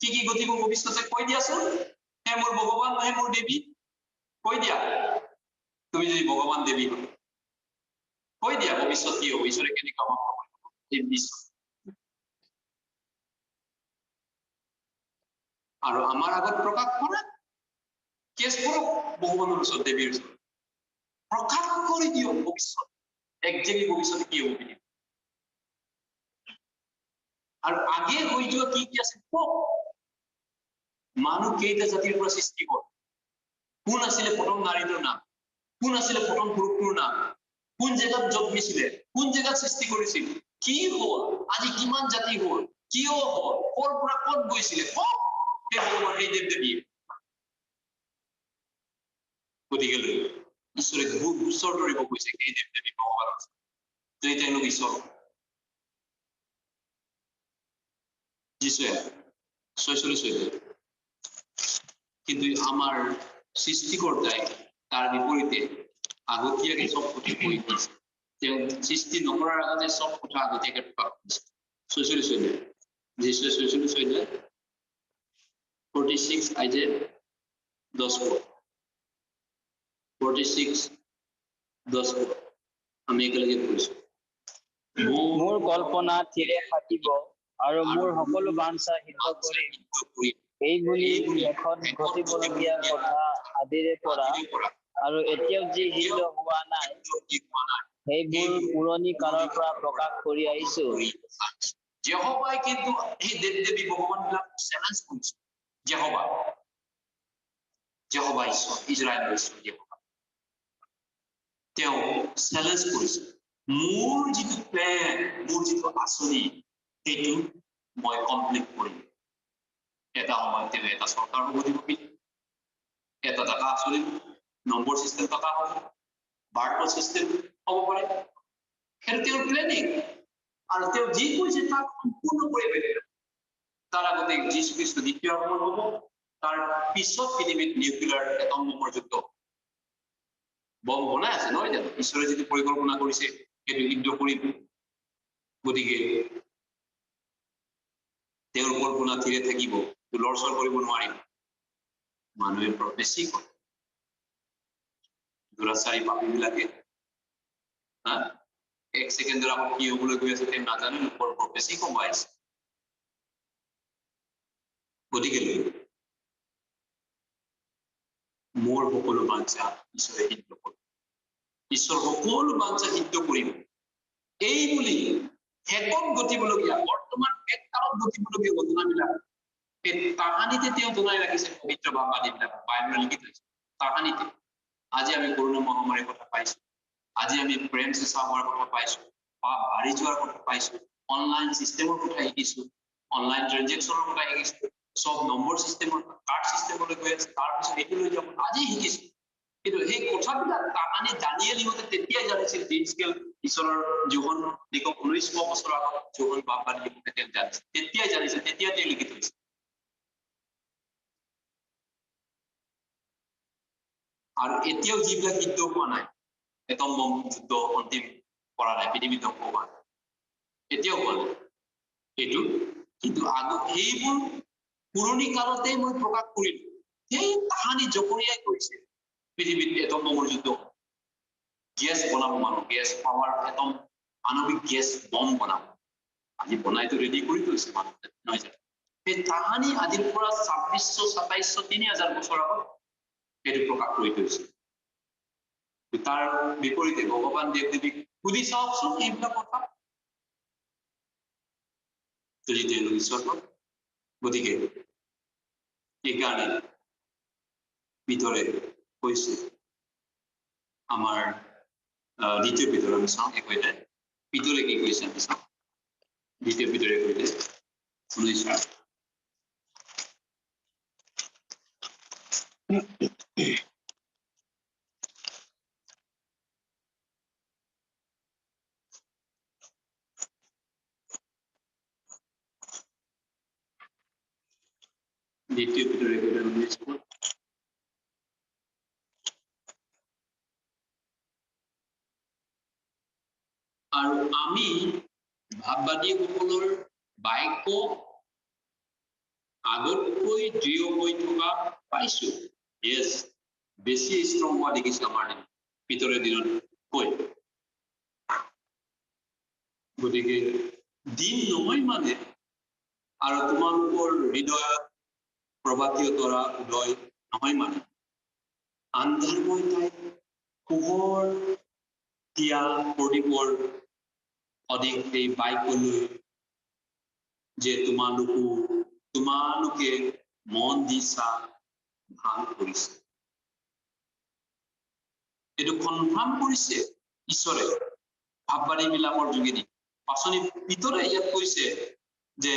কি কি ঘটিব ভৱিষ্যতে কৈ দিয়াচোন। হে মোৰ ভগৱান, হে মোৰ দেৱী, কৈ দিয়া। তুমি যদি ভগৱান দেৱী হয়, কৈ দিয়া ভৱিষ্যত কি হ'ব, ঈশ্বৰে কেনেকুৱা হ'ব আৰু আমাৰ আগত প্ৰকাশ কৰা, কেছ কৰক ভগৱানৰ ওচৰত, দেৱীৰ ওচৰত প্ৰকাশ কৰি দিয়ক ভৱিষ্যত একজেক্টলি ভৱিষ্যতে কি হ'ব। আৰু আগে হৈ যোৱা কি কি আছে কওক। মানুহ কেইটা জাতিৰ পৰা সৃষ্টি হ'ল, কোন আছিলে প্ৰথম নাৰীটোৰ নাম, কোন আছিলে প্ৰথম পুৰুষটোৰ নাম, কোন জেগাত জন্মিছিলে, কোন জেগাত সৃষ্টি কৰিছিল, কি হ'ল, আজি কিমান জাতি হ'ল, কিয় হ'ল, ক'ৰ পৰা ক'ত গৈছিলে, কওক সেই ভগৱান সেই দেৱ দেৱীয়ে। গতিকে ঈশ্বৰে গোচৰ ধৰিব কৈছে সেই দেৱ দেৱী ভগৱানৰ যদি তেওঁলোক ঈশ্বৰ। কিন্তু আমাৰ সৃষ্টিকৰ্তাই তাৰ বিপৰীতে আগতীয়াকে সব কথা কৈ দিছে। তেওঁ সৃষ্টি নকৰাৰ আগতে সব কথা আগতীয়াকে প্ৰকাশ কৰিছে। 46 আইজে 10 আমি একেলগে পঢ়িছো। মোৰ কল্পনা থিৰে থাকিব আৰু মোৰ সকলো বাঞ্ছা সিদ্ধ কৰিম, এই বুলি শেষত ঘটিবলগীয়া কথা আদিৰে পৰা আৰু এতিয়াও যি সিদ্ধ হোৱা নাই সেইবোৰ পুৰণি কালৰ পৰা প্ৰকাশ কৰি আহিছো। যেহোৱাই কিন্তু এই দেৱ দেৱী ভগৱান বিলাক চেলেঞ্জ কৰিছে। যেহোৱা ঈশ্বৰ, ইজৰাইলৰ ঈশ্বৰ যেহোৱা, তেওঁ চেলেঞ্জ কৰিছে মোৰ যিটো প্লেন, মোৰ যিটো আঁচনি সেইটো মই কমপ্লিট কৰিম। এটা সময়ত তেওঁ এটা চৰকাৰ হ'ব দিব, এটা টকা আঁচনি নম্বৰ চিষ্টেম টকা হ'ব, বাৰ্তা চিষ্টেম হ'ব পাৰে, সেইটো তেওঁৰ প্লেনিং। আৰু তেওঁ যি কৈছে তাক সম্পূৰ্ণ কৰি পেলাইছে। তাৰ আগতে যীশু খ্ৰীষ্ট দ্বিতীয় আগমন হ'ব, তাৰ পিছত পৃথিৱীত নিউক্লিয়াৰ এটম বোমৰ যুদ্ধ বম বনাই আছে নহয় জানো। ঈশ্বৰে যিটো পৰিকল্পনা কৰিছে সেইটো সিদ্ধ কৰিব। গতিকে তেওঁৰ কল্পনা থিৰে থাকিব, লৰচৰ কৰিব নোৱাৰিব। মানুহে প্ৰফেচি কৰে, দুৰাচাৰী পাপী বিলাকে এক ছেকেণ্ডৰ আগত কি হবলৈ গৈ আছে তেওঁ নাজানে, লোকৰ প্ৰফেচি কমাইছে। গতিকে মোৰ সকলো বাঞ্ছা ঈশ্বৰে সিদ্ধ কৰিব, ঈশ্বৰ সকলো বাঞ্ছা সিদ্ধ কৰিব। এই বুলি শেষত ঘটিবলগীয়া, বৰ্তমান এক কালত ঘটিবলগীয়া ঘটনাবিলাক এই তাহানিতে তেওঁ জনাই ৰাখিছে। পবিত্ৰ বাণীবিলাক বাইবেলত লিখি থৈছে তাহানিতে। আজি আমি কৰোণা মহামাৰীৰ কথা পাইছো, আজি আমি প্ৰেম চেঁচা হোৱাৰ কথা পাইছো, পাপ বাঢ়ি যোৱাৰ কথা পাইছো, অনলাইন চিষ্টেমৰ কথা শিকিছো, অনলাইন ট্ৰানজেকশ্যনৰ কথা শিকিছো, সব নম্বৰ চিষ্টেমৰ কাৰ্ড চিষ্টেমলৈ গৈ আছে, তাৰপিছত এইটো লৈ যাব আজি শিকিছো। কিন্তু সেই কথাবিলাক তাহানি দানিয়েল ইহঁতে তেতিয়াই জানিছিল। দিনস্কেল ঈশ্বৰৰ যোহন 1900 বছৰ আগত যোহন বাপ্পানী তেওঁ জানিছিল, তেতিয়াই জানিছিল, তেতিয়া তেওঁ লিখি থৈছে। আৰু এতিয়াও যিবিলাক সিদ্ধ হোৱা নাই, এটম বম যুদ্ধ অন্তিম কৰা নাই, পৃথিৱী ধ্বংস হোৱা নাই, এতিয়াও হোৱা নাই এইটো। কিন্তু সেইবোৰ পুৰণি কালতেই মই প্ৰকাশ কৰিলো। সেই তাহানি জকৰিয়াই কৰিছে পৃথিৱীত এটম বমৰ যুদ্ধ, গেছ বনাব মানুহ, গেছ পাৱাৰ, এটম আণৱিক গেছ বম বনাব। আজি বনাইতো ৰেডি কৰি থৈছে মানুহ, নহয় জানো। সেই তাহানি আজিৰ পৰা 2600, 2700, 3000 বছৰ আগত সেইটো প্ৰকাশ কৰি থৈছে। তাৰ বিপৰীতে ভগৱান দেৱ দেৱীক সুধি চাওকচোন এইবিলাক কথা, যদি তেওঁলোক ঈশ্বৰ হয়। গতিকে এইকাৰণে ভিতৰে কৈছে আমাৰ দ্বিতীয় ভিতৰত আমি চাওঁ একোটা ভিতৰে কি কৈছে আমি চাওঁ। দ্বিতীয় পিতৰে কৈছে 19 দ্বিতীয় পিতৰে কৈছে 19 আৰু আমি ভাৱবাদীসকলৰ বাক্য আগতকৈ দৃঢ় হৈ থকা পাইছো। Yes, বেছি ষ্ট্ৰং হোৱা দেখিছো আমাৰ পিতৰে দিনত কৈ। গতিকে দিন নহয় মানে আৰু তোমালোকৰ হৃদয় প্ৰভাতীয় তৰা উদয় নহয় মানে আন্ধাৰময় ঠাইত পোহৰ দিয়া প্ৰদীপৰ অধিক এই বাক্যলৈ যে তোমালোকে মন দিছা ভাল কৰিছে। এইটো কনফাৰ্ম কৰিছে ঈশ্বৰে ভাৱবাদী বিলাকৰ যোগেদি। পাচনি পিতৰে ইয়াত কৈছে যে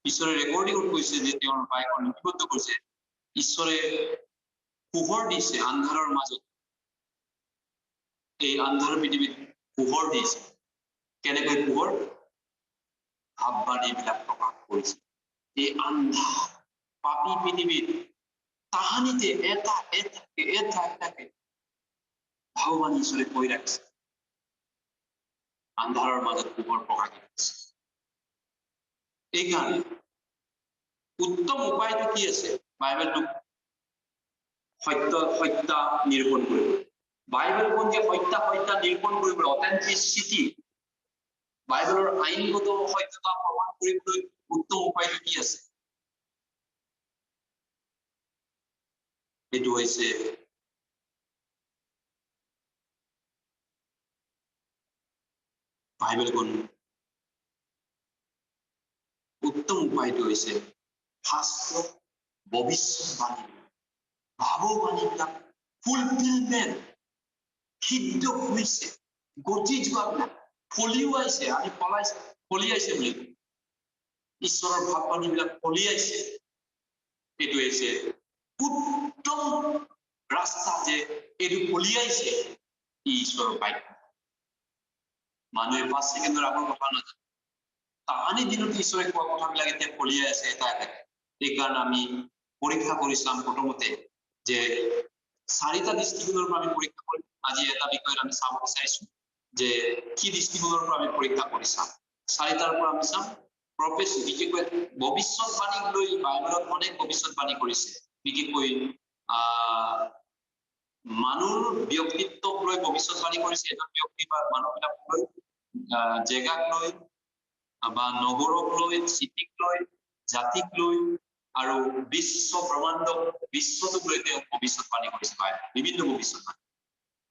ঈশ্বৰে ৰেকৰ্ডিঙত কৈছে যে তেওঁৰ বাক্য লিপিবদ্ধ কৰিছে ঈশ্বৰে পোহৰ দিছে আন্ধাৰৰ মাজত। এই আন্ধাৰ পৃথিৱীত পোহৰ দিছে। কেনেকৈ পোহৰ? ভাৱবাদী বিলাক প্ৰকাশ কৰিছে। এই আন্ধাৰ পাপী পৃথিৱীত তাহানিতে এটাকে ভগৱান ঈশ্বৰে কৈ ৰাখিছে। আন্ধাৰৰ মাজত পোহৰ প্ৰকাশ কৰিছে। এইকাৰণে উত্তম উপায়টো কি আছে? বাইবেলটো সত্য নিৰূপণ কৰিব। বাইবেলখন যে সত্য নিৰূপণ কৰিবলৈ অথেন্টিচিটি বাইবেলৰ আইনগত সত্যতা প্ৰমাণ কৰিবলৈ উত্তম উপায়টো কি আছে? এইটো হৈছে বাইবেলখন উত্তম উপায়টো হৈছে শাস্ত্ৰ ভৱিষ্যৎবাণী ভাৱবাণীবিলাক ফুলফিলমেণ্ট সিদ্ধ হৈছে গতি যোৱাবিলাক ফলিওৱাইছে। আমি ফলিয়াইছে বুলি ঈশ্বৰৰ ভাৱবাণীবিলাক ফলিয়াইছে। এইটো হৈছে উত্তম ৰাস্তা যে এইটো ফলিয়াইছে ঈশ্বৰৰ বাক্য। মানুহে 5 ছেকেণ্ডৰ আগৰ কথা নাজানে। তাহানি দিনত ঈশ্বৰে কোৱা কথাবিলাক এতিয়া ফলিয়াই আছে এটা এটা। সেইকাৰণে আমি পৰীক্ষা কৰি চাম প্ৰথমতে যে 4টা দৃষ্টিকোণৰ পৰা আমি পৰীক্ষা কৰিম। আজি এটা বিষয়ত আমি চাব বিচাৰিছো যে কি দৃষ্টিকোণৰ পৰা আমি পৰীক্ষা কৰি চাম। 4টাৰ পৰা আমি চাম প্ৰফেচি, বিশেষকৈ ভৱিষ্যৎবাণীক লৈ বাইবেলত অনেক ভৱিষ্যৎবাণী কৰিছে। বিশেষকৈ মানুহৰ ব্যক্তিত্বক লৈ ভৱিষ্যৎবাণী কৰিছে। এজন ব্যক্তি বা মানুহবিলাক লৈ জেগাক লৈ বা নগৰক লৈ চিটিক লৈ জাতিক লৈ আৰু বিশ্ব ব্ৰহ্মাণ্ড বিশ্বটোক লৈ তেওঁ ভৱিষ্যৎবাণী কৰিছে বিভিন্ন ভৱিষ্যৎবাণী।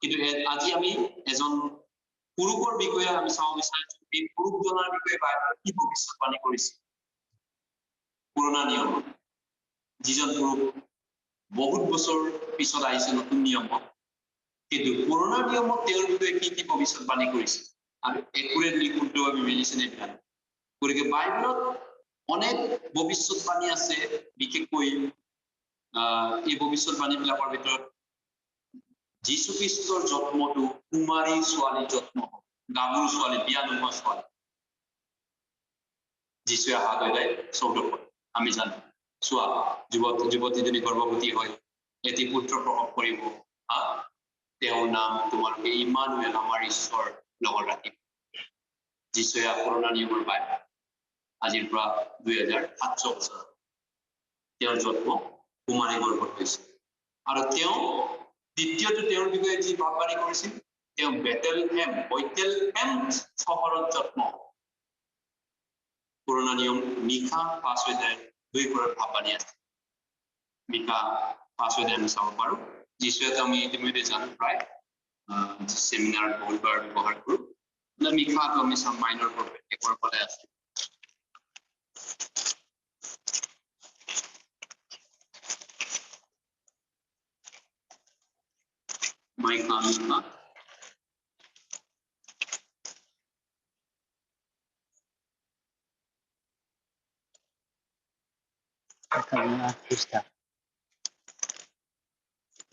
কিন্তু আজি আমি এজন পুৰুষৰ বিষয়ে আমি চাব বিচাৰিছো। এই পুৰুষজনৰ বিষয়ে বাইবেলত কি ভৱিষ্যৎবাণী কৰিছে। পুৰণা নিয়মত যিজন পুৰুষ বহুত বছৰ পিছত আহিছে নতুন নিয়মত, কিন্তু পুৰণা নিয়মত তেওঁৰ বিষয়ে কি ভৱিষ্যৎবাণী কৰিছে আৰু একুৰেটলি শুদ্ধভাৱে মিলিছে নে নাই। গতিকে বাইবেলত অনেক ভৱিষ্যৎবাণী আছে। বিশেষকৈ এই ভৱিষ্যৎবাণীবিলাকৰ ভিতৰত যীশু খ্ৰীষ্টৰ জন্মটো কুমাৰী ছোৱালীৰ জন্ম, গাভৰু ছোৱালী, বিয়া নোহোৱা ছোৱালী। যীশুৱে হাত ওলাই 14 আমি জানো। চোৱা, যুৱতীজনী গৰ্ভৱতী হয়, এটি পুত্ৰ প্ৰসৱ কৰিব। তেওঁৰ নাম তোমালোকে ইমানুৱেল, আমাৰ ঈশ্বৰ লগত ৰাখিব। যীশুৱে পুৰণা নিয়মৰ বাইবেল আজিৰ পৰা 2700 বছৰ তেওঁৰ জন্ম কুমাৰী গৰ্ভত হৈছিল। আৰু তেওঁ দ্বিতীয়টো তেওঁৰ বিষয়ে যি ভাৱবাণী কৰিছিল, তেওঁ বেথলেহেম চহৰত জন্ম। পুৰণা নিয়ম মিকা 5:2 ভাৱবাণী আছে। মিকা 5:2 আমি চাব পাৰো। যিচুৱে আমি ইতিমধ্যে জানো, প্ৰায় সেমিনাৰত বহুতবাৰ ব্যৱহাৰ কৰো। মিকাটো আমি চাম মাইনৰ প্ৰফেটৰ ফালে আছে। মিকা 1008 পৃষ্ঠা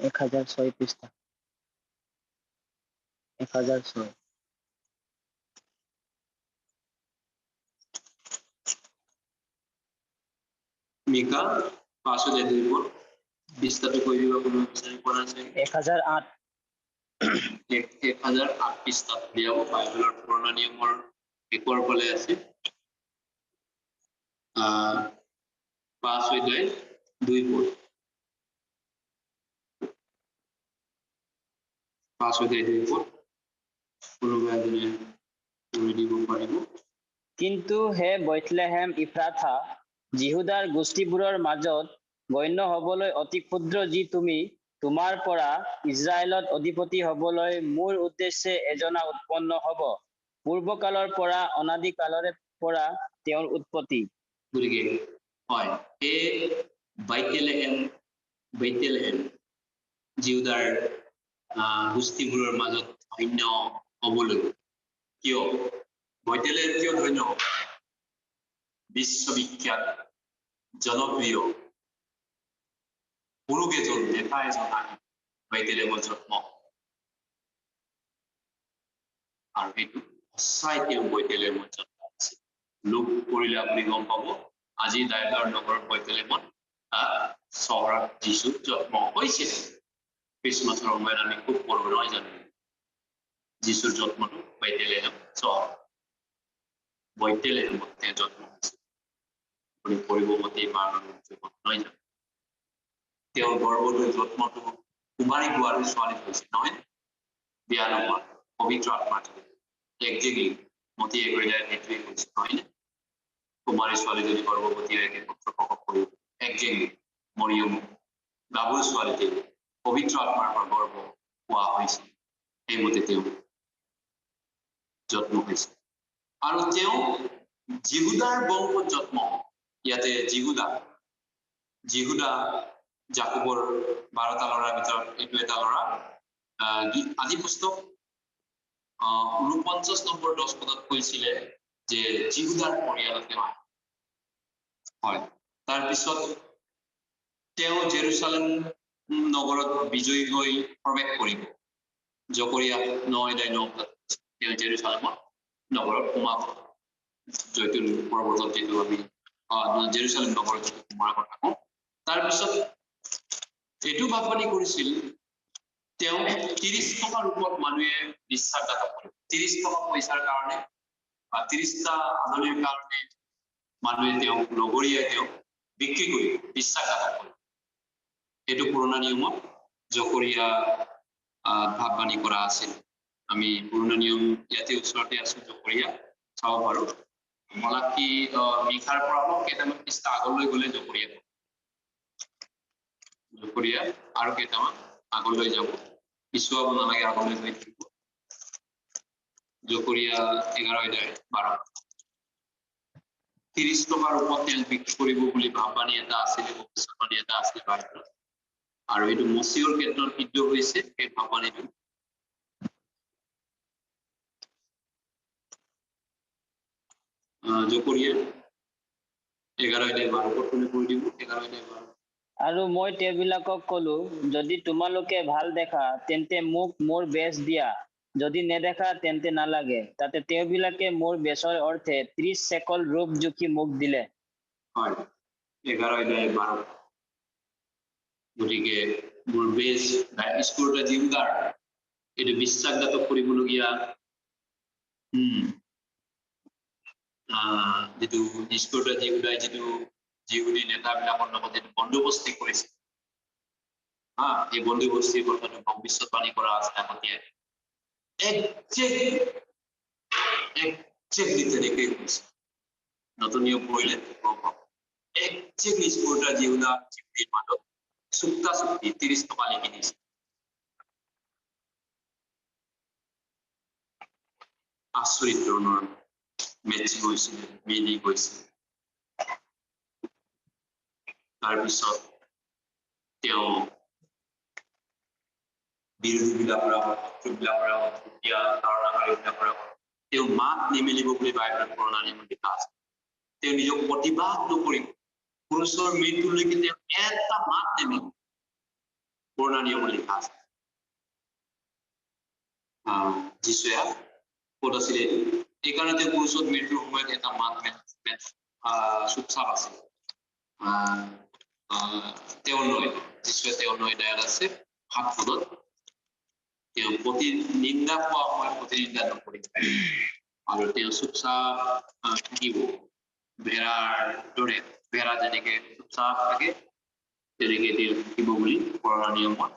1006 পৃষ্ঠা 1006 মিকা 502 পৃষ্ঠাটো কৈ দিব কোনো বিচাৰি পোৱা নাই 1008 1008 পৃষ্ঠাত দিয়াব বাইবেলৰ পুৰণা নিয়মৰ একৰ ফলে আছে 5:2 5:2 কোনোবা এজনে কৰি দিব পাৰিব কিন্তু হে বেথলেহেম ইফ্ৰাথা জিহুদাৰ গোষ্ঠীবোৰৰ মাজত গণ্য হবলৈ অতি ক্ষুদ্ৰ যি তুমি তোমাৰ পৰা ইজৰাইলত অধিপতি হবলৈ মোৰ উদ্দেশ্যে এজনা উৎপন্ন হ'ব পূৰ্বকালৰ পৰা অনাদি কালৰে পৰা তেওঁৰ উৎপত্তি গতিকে হয় এই বেথলেহেম জিহুদাৰ গোষ্ঠীবোৰৰ মাজত ধন্য হবলৈ কিয় বেথলেহেম কিয় ধন্য বিশ্ববিখ্যাত জনপ্ৰিয় পুৰুষ এজন নেতা এজন আহি বেথলেহেমত জন্ম আৰু সেইটো সঁচাই তেওঁ বেথলেহেমত জন্ম হৈছে লোক কৰিলে আপুনি গম পাব আজি দাইলৰ নগৰৰ বেথলেহেমত চহৰত যীশু জন্ম হৈছিল খ্ৰীষ্টমাছৰ সময়ত আমি খুব পঢ়ো নহয় জানো যীশুৰ জন্মটো বেথলেহেম চহৰ বেথলেহেমত তেওঁ জন্ম হৈছিল আপুনি পঢ়িবমতে মানৰ জীৱন নহয় জানো তেওঁৰ গৰ্ভটোৰ জন্মটো কুমাৰী বোৱাৰীৰ ছোৱালী হৈছিল নহয় বিয়া নোহোৱা পবিত্ৰ আত্মাৰ একজেক্টলি মতি এগৰাকীয়ে সেইটোৱে কৈছে নহয়নে কুমাৰী ছোৱালীজনী গৰ্ভৱতী হৈ পুত্ৰ প্ৰসৱ কৰিব একজেক্টলি মৰিয়ম গাভৰু ছোৱালীতে পবিত্ৰ আত্মাৰ পৰা গৰ্ভ পোৱা হৈছিল সেইমতে তেওঁ জন্ম হৈছিল আৰু তেওঁ জিহুদাৰ বংশত জন্ম ইয়াতে জিহুদা জাকবৰ 12টা ল'ৰাৰ ভিতৰত এইটো এটা ল'ৰা আদি পুস্তক 49 নম্বৰ 10 পদত কৈছিলে যে জিহুদাৰ পৰিয়ালত তেওঁ হয় তাৰপিছত তেওঁ জেৰুসালেম নগৰত বিজয়ী হৈ প্ৰৱেশ কৰিব জকৰিয়া 9:9 তেওঁ জেৰুসালেমত নগৰত সোমাব জয়তুন পৰ্বতত যিটো আমি জেৰুসালেম নগৰত সোমোৱাৰ কথা কওঁ তাৰপিছত এইটো ভাৱনি কৰিছিল তেওঁ 30 টকা ৰূপত মানুহে বিশ্বাসঘাতক কৰে 30 টকা পইচাৰ কাৰণে বা 30টা আদলিৰ কাৰণে মানুহে তেওঁক নগৰীয়া তেওঁক বিক্ৰী কৰি বিশ্বাসঘাতক কৰে এইটো পুৰণা নিয়মত জকৰিয়া ভাৱবাণী কৰা আছিল আমি পুৰণা নিয়ম ইয়াতে ওচৰতে আছো জকৰিয়া চাব পাৰো মলাকি মিখাৰ পৰা কেইটামান পৃষ্ঠা আগলৈ গ'লে জকৰিয়া আৰু কেইটামান আগলৈ যাব পিছুৱাব নালাগে আগলৈ গৈ থাকিব জকৰিয়া 11:12 30 টকাৰ ৰূপত তেল বিক্ৰী কৰিব বুলি ভাৱবাণী এটা আছিলে ভৱিষ্যতবাণী এটা আছিলে বাইবেলত আৰু এইটো মচিহৰ ক্ষেত্ৰত সিদ্ধ হৈছে এই ভাৱবাণীটো জকৰিয়া 11:12 প্ৰথমে কৈ দিব 11:12 আৰু মই তেওঁবিলাকক কলো যদি তোমালোকে ভাল দেখা তেন্তে মোক মোৰ বেচ দিয়া যদি নেদেখা তেন্তে নালাগে তাতে তেওঁবিলাকে মোৰ বেচৰ অৰ্থে 30 চেকল ৰূপ জুখি মোক দিলে হয় 11:12 গতিকে মোৰ বেচ স্কুলটা জিহুদাৰ এইটো বিশ্বাসঘাতক কৰিবলগীয়া যিটো স্কুলটা জিহুদাই যিটো জিহুদী নেতাবিলাকৰ লগত যিটো বন্দোবস্তি কৰিছে এই বন্দোবস্তিৰ কথাটো ভৱিষ্যতবাণী কৰা আছে আগতীয়াকৈ একজেক্টলি তেনেকৈ হৈছে নতুন নিয়ম পঢ়িলে একজেক্টলি স্কুলটা জিহুদা জিহুদীৰ মাজত চুক্তা চুক্তি 30 টকা লিখি দিছে আচৰিত ধৰণৰ মেচ গৈছিলে মিলি গৈছিলে তাৰপিছত তেওঁ বিৰোধীবিলাকৰ ধাৰণাকাৰীবিলাকৰ তেওঁ মাত নিমেলিব বুলি বাইবেলত পুৰণা নিয়মত লিখা আছে তেওঁ নিজক প্ৰতিবাদ নকৰিব পুৰুষৰ মৃত্যুলৈকে তেওঁ এটা মাত নেমেলে পুৰণা নিয়মত লিখা আছে যিশুৱে ক'ত আছিলে এইকাৰণে তেওঁ পুৰুষৰ মৃত্যুৰ সময়ত এটা মাত চুপচাপ আছিল তেওঁ নয় যিশুৱে তেওঁ নয় দায়াত আছে 7 পদত তেওঁ প্ৰতি নিন্দা পোৱা সময়ত প্ৰতি নিন্দা নকৰিব আৰু তেওঁ চুপচাপ থাকিব ভেড়াৰ দৰে ভেড়া যেনেকে চুপচাপ থাকে তেনেকে তেওঁ থাকিব বুলি পুৰণা নিয়মত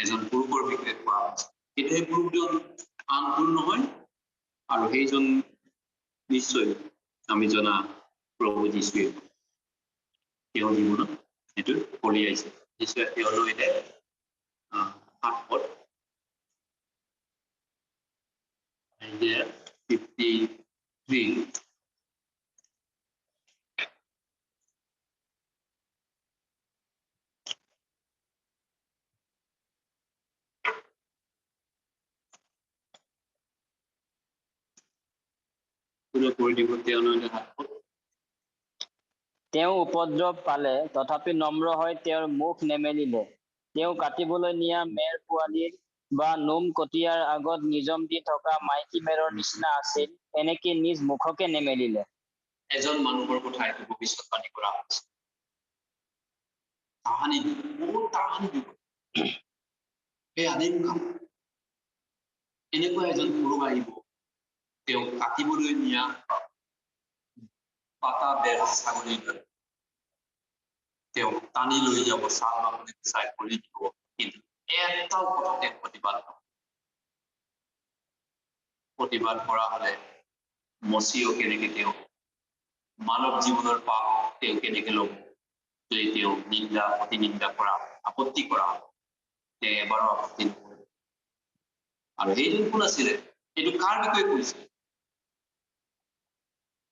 এজন পুৰুষৰ বিষয়ে কোৱা হৈছে কিন্তু সেই পুৰুষজন আন কোনো নহয় আৰু সেইজন নিশ্চয় আমি জনা প্ৰভু যীশুৱে তেওঁৰ জীৱনত এইটো কলিয়াইছে যীশুৱে তেওঁলৈ দে 7 পদ Isaiah 53 তেওঁ উপদ্ৰৱ পালে তথাপি নম্ৰ হৈ তেওঁৰ মুখ নেমেলিলে তেওঁ কাটিবলৈ নিয়া মেৰ পোৱালীৰ বা নোম কটীয়াৰ আগত নিজম দি থকা মাইকী মেৰৰ নিচিনা আছিল এনেকে নিজ মুখকে নেমেলিলে এজন মানুহৰ কথা এইটো ভৱিষ্যৎবাণী কৰা হৈছে তাহানি বহুত তাহানি এই আদিম কাল এনেকুৱা এজন পুৰুষ আহিব তেওঁ কাটিবলৈ নিয়া পাতা বেৰা ছাগলীৰ দৰে তেওঁ টানি লৈ যাব চাল বাকলি চাই কৰি দিব কিন্তু এটাও কথা তেওঁ প্ৰতিবাদ কৰা হলে মচিও কেনেকে তেওঁ মানৱ জীৱনৰ পাপ তেওঁ কেনেকে ল'ব যদি তেওঁ নিন্দা প্ৰতিনিন্দা কৰা আপত্তি কৰা তেওঁ এবাৰো আপত্তি নকৰে আৰু এইজন কোন আছিলে এইটো কাৰ বিষয়ে কৈছে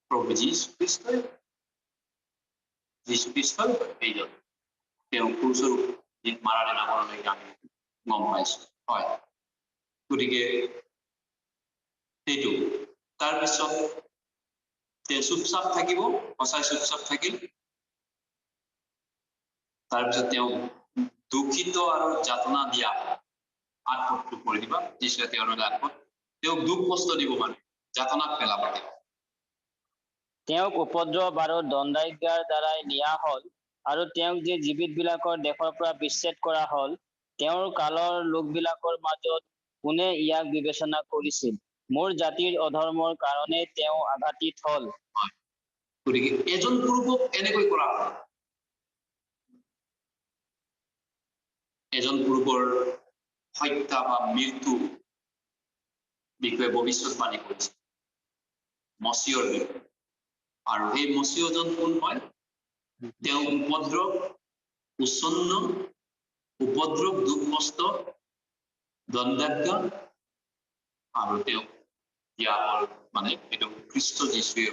প্ৰভু যীশু খ্ৰীষ্টই এইজন তেওঁ ক্ৰুচৰ মাৰা দিনাখনলৈকে আমি গম পাইছো হয় গতিকে সেইটো তাৰপিছত তেওঁ চুপচাপ থাকিব সঁচাই চুপচাপ থাকিল তাৰপিছত তেওঁ দুখিত আৰু যাতনা দিয়া আত্মহত্যা কৰি দিবা যিয়ে তেওঁলোকে তেওঁক দুখ কষ্ট দিব মানে যাতনাত পেলাব তেওঁক উপদ্ৰৱ আৰু দণ্ডাজ্ঞাৰ দ্বাৰাই নিয়া হল আৰু তেওঁক যে জীৱিতবিলাকৰ দেশৰ পৰা বিচ্ছেদ কৰা হল তেওঁৰ কালৰ লোকবিলাকৰ মাজত কোনে ইয়াক বিবেচনা কৰিছিল মোৰ জাতিৰ অধৰ্মৰ কাৰণে তেওঁ আঘাতিত হল গতিকে এজন পুৰুষক এনেকৈ কৰা হল এজন পুৰুষৰ হত্যা বা মৃত্যু বিষয়ে ভৱিষ্যৎবাণী কৰিছে মচিয়ৰ বিষয়ে আৰু সেই মচিয়জন কোন হয় তেওঁ উপদ্ৰৱ উচ্ছন্ন উপদ্ৰৱ দুখ কষ্ট দণ্ডাজ্ঞা আৰু তেওঁ দিয়া হল মানে এইটো খ্ৰীষ্ট যীশুৱে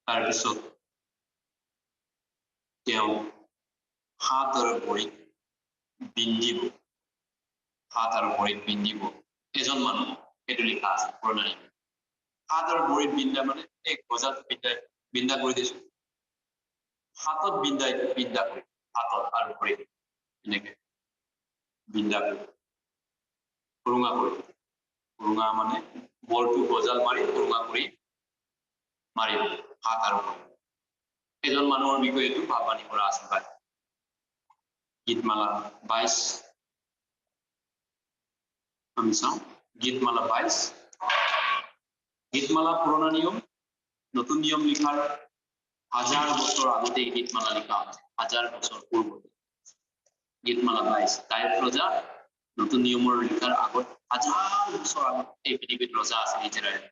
তাৰপিছত তেওঁ হাত আৰু ভৰিত বিন্দিব হাত আৰু ভৰিত বিন্দিব এজন মানুহ সেইটো লিখা আছে পুৰণা নিয়মত হাত আৰু ভৰিত বিন্দা মানে এই গজাত বিন্দা কৰি দিছো হাতত বিন্দা কৰি হাতত আৰু ভৰিত এনেকে বিন্দা কৰি সুৰুঙা মানে বলটো গজাল মাৰি সুৰুঙা কৰি মাৰিব হাত আৰু ভৰি এজন মানুহৰ বিষয়ে এইটো ভাৱবাণী কৰা আছে গীতমালা 22 আমি চাওঁ গীতমালা 22 গীতমালা পুৰণা নিয়ম নতুন নিয়ম লিখাৰ 1000 বছৰ আগতে গীতমালা লিখা আছে 1000 বছৰ পূৰ্বতে গীতমালা 22 তাই প্ৰজা নতুন নিয়মৰ লিখাৰ আগত 1000 বছৰ আগত এই পৃথিৱীত ৰজা আছে ইজৰাইল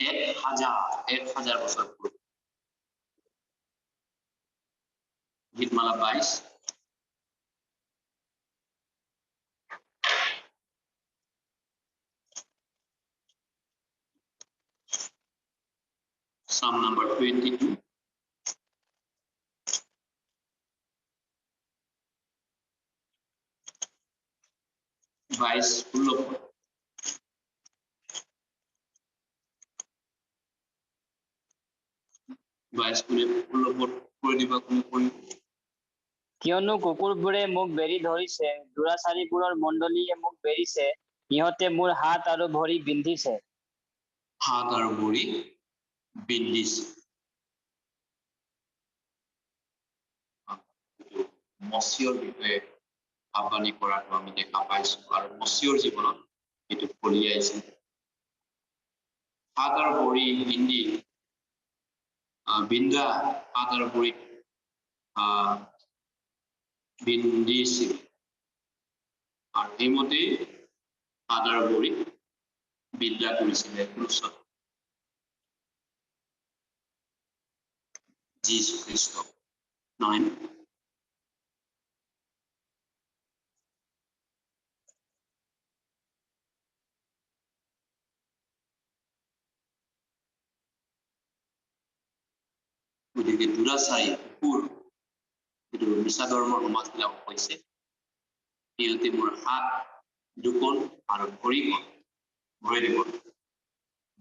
1000 বছৰ পূৰ্বে গীতমালা 22 Psalm number 22 22 16 ৰাইজ কোনে উপলব্ধ কৰি দিবা কোনে কৰিব কিয়নো কুকুৰবোৰে মোক বেৰি ধৰিছে, দুৰাচাৰীবোৰৰ মণ্ডলীয়ে মোক বেৰিছে, সিহঁতে মোৰ হাত আৰু ভৰি বিন্ধিছে। হাত আৰু ভৰি বিন্ধিছে মচিয়ৰ বিষয়ে ভাৱবাণী কৰাটো আমি দেখা পাইছো আৰু মচিয়ৰ জীৱনত এইটো ফলি আহিছে হাত আৰু ভৰি বিন্ধা হাত আৰু ভৰি বিন্ধিছিল আৰু সেইমতে হাত আৰু ভৰি বিন্ধা কৰিছিলে ক্ৰুচত যীশু খ্ৰীষ্ট নহয় গতিকে দুৰাচাৰী কুকুৰ এইটো মিছা ধৰ্মৰ সমাজবিলাক হৈছে সিহঁতে মোৰ হাত দুখন আৰু ভৰিখন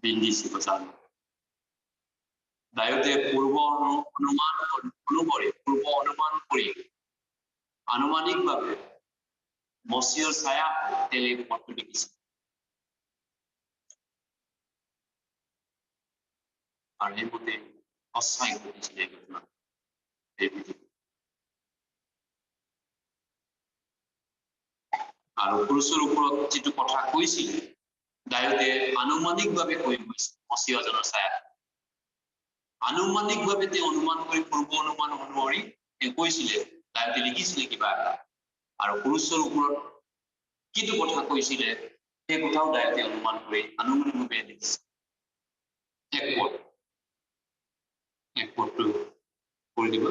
বিন্ধিছে বজাৰত দায়তে পূৰ্ব অনুমান কৰি আনুমানিকভাৱে মচিয়ৰ ছায়া তেওঁ এই পথটো লিখিছে আৰু সেইমতে সঁচাই ঘটিছিলে এই ঘটনা এই পৃথিৱীত আৰু পুৰুষৰ ওপৰত যিটো কথা কৈছিল দায়তে আনুমানিকভাৱে কৈ গৈছে মচিয়জনৰ ছায়া আনুমানিকভাৱে তেওঁ অনুমান কৰি পূৰ্ব অনুমান অনুসৰি তেওঁ কৈছিলে দায়তে লিখিছিলে কিবা এটা আৰু পুৰুষৰ ওপৰত কিটো কথা কৈছিলে সেই কথাও দায়তে অনুমান কৰি আনুমানিকভাৱে লিখিছে এক পদটো কৰি দিব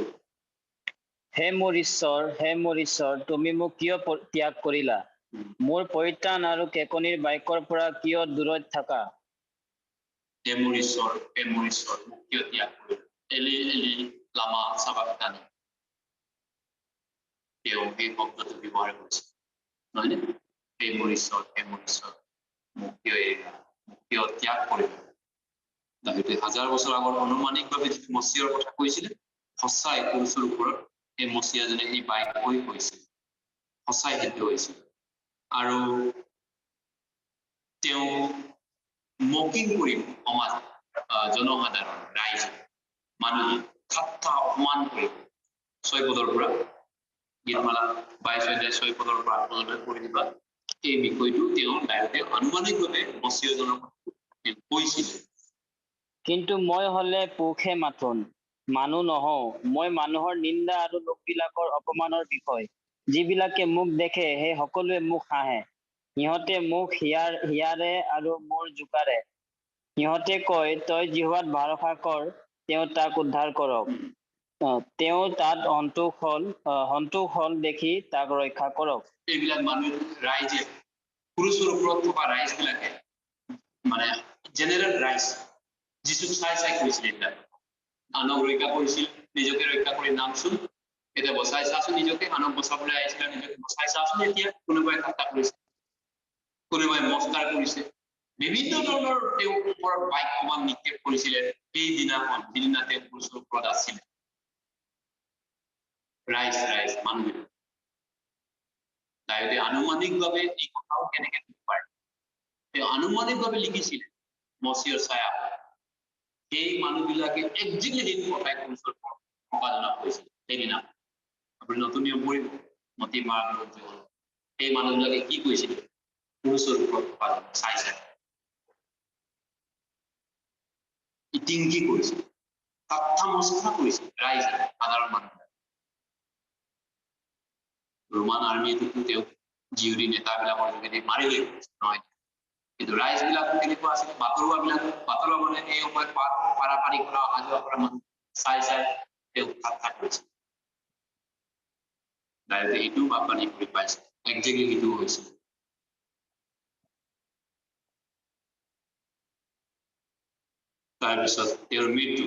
হে মোৰ ঈশ্বৰ, তুমি মোক কিয় ত্যাগ কৰিলা? মোৰ পৰিত্ৰাণ আৰু কেকনিৰ বাক্যৰ পৰা কিয় দূৰত থাকা? হে মোৰ ঈশ্বৰ, মোক কিয় ত্যাগ কৰিলা? এলি এলি লামা সাবাক্তানি তেওঁ এই শব্দটো ব্যৱহাৰ কৰিছে নহয়নে হে মোৰ ঈশ্বৰ মোক কিয় ত্যাগ কৰিলা দাবিতে হাজাৰ বছৰ আগত অনুমানিকভাৱে যিটো মচিয়ৰ কথা কৈছিলে সঁচাই পুৰুষৰ ওপৰত এই মচিয়াজনে এই বাক্যই কৈছিল সঁচাই সিদ্ধ হৈছিল আৰু তেওঁ মকিং কৰি সমাজ জনসাধাৰণ ৰাইজ মানুহে ঠাট্টা অপমান কৰি 6 পদৰ পৰা গীতমালা 22 অধ্যায় 6 পদৰ পৰা আপোনালোকে পঢ়ি দিবা এই বিষয়টো তেওঁ দায়তে আনুমানিকভাৱে মচিয়জনক কৈছিল কিন্তু মই হলে পোকহে মাথোন মানুহ নহওঁ মই মানুহৰ নিন্দা আৰু লোকবিলাকৰ অপমানৰ বিষয় যিবিলাকে মোক দেখে সেই সকলোৱে মোক হাঁহে সিহঁতে মোক হিয়াৰে আৰু মোৰ জোকাৰে সিহঁতে কয় তই জিহুৱাত ভৰসা কৰ তেওঁ তাক উদ্ধাৰ কৰক তেওঁ তাত সন্তোষ হল দেখি তাক ৰক্ষা কৰক এইবিলাক মানুহ ৰাইজে পুৰুষৰ ওপৰত থকা ৰাইজবিলাকে মানে জেনেৰেল ৰাইজ যিটো চাই কৈছিল এইবিলাক আনক ৰক্ষা কৰিছিল নিজকে ৰক্ষা কৰি নামচোন এতিয়া বচাই চাচোন নিজকে আনক বচাবলৈ আহিছিল নিজকে বচাই চাচোন এতিয়া কোনোবাই ঠাট্টা কৰিছে কোনোবাই মস্কাৰ কৰিছে বিভিন্ন ধৰণৰ তেওঁ ওপৰত বাক্যমান নিক্ষেপ কৰিছিলে সেই দিনাখন যিদিনা তেওঁ পুৰুষৰ ওপৰত আছিল ৰাইজ মানুহ দায়তে আনুমানিকভাৱে এই কথাও কেনেকে দিব পাৰে তেওঁ আনুমানিকভাৱে লিখিছিলে মচিয়ৰ ছায়া সেই মানুহবিলাকে একজিকলি কথাই পুৰুষৰ ওপৰত সম্পাদনা কৰিছিল সেইদিনা আপুনি নতুন নিয়ম পঢ়িব মতি মাৰ্গৰ জীৱন সেই মানুহবিলাকে কি কৈছিল পুৰুষৰ ওপৰত চাই ইটিংকি কৰিছিল ঠাট্টা মস্কৰা কৰিছিল ৰাইজে সাধাৰণ মানুহ ৰোমান আৰ্মিটো তেওঁ জিউৰি নেতাবিলাকৰ যোগেদি মাৰি লৈ নহয় কিন্তু ৰাইজবিলাকো কেনেকুৱা আছিল বাতৰুৱা মানে এই সময়ত পাৰাপাৰি কৰা অহা যোৱা কৰা মানুহ চাই তেওঁ ঠাট্টা কৰিছিল দায়তে এইটো বাপানি কৰি পাইছে একজেক্টলি এইটো হৈছিল তাৰপিছত তেওঁৰ মৃত্যু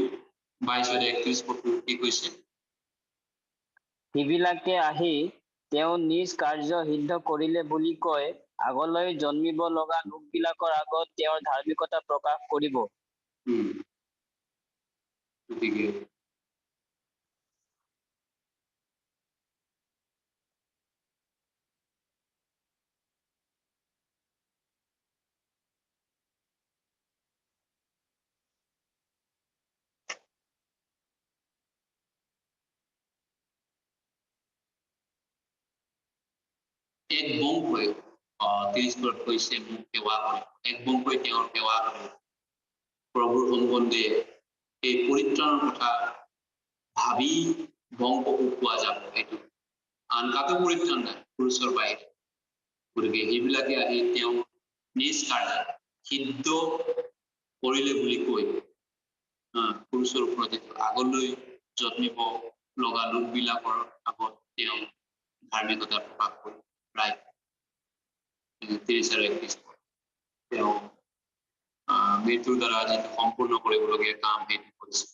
22-31 পদটো কি কৈছে সিবিলাকে আহি তেওঁ নিজ কাৰ্য সিদ্ধ কৰিলে বুলি কৈ আগলৈ জন্মিব লগা লোকবিলাকৰ আগত তেওঁৰ ধাৰ্মিকতা প্ৰকাশ কৰিব গতিকে এক বংশই 30 বছৰ কৈছে মোক সেৱা কৰে এক বংশই তেওঁৰ সেৱা কৰে প্ৰভুৰ সম্বন্ধে এই পৰিত্ৰাণৰ কথা ভাবি বংশকো পোৱা যাব এইটো আন কাকো পৰিত্ৰাণ নাই পুৰুষৰ বাহিৰে গতিকে সেইবিলাকে আহি তেওঁ নিজ কাৰ্য সিদ্ধ কৰিলে বুলি কৈ পুৰুষৰ ওপৰত আগলৈ জন্মিব লগা লোকবিলাকৰ আগত তেওঁ ধাৰ্মিকতা প্ৰকাশ কৰি প্ৰায় 30 আৰু 31 তেওঁ মৃত্যুৰ দ্বাৰা যিটো সম্পূৰ্ণ কৰিবলগীয়া কাম সেইটো কৰিছে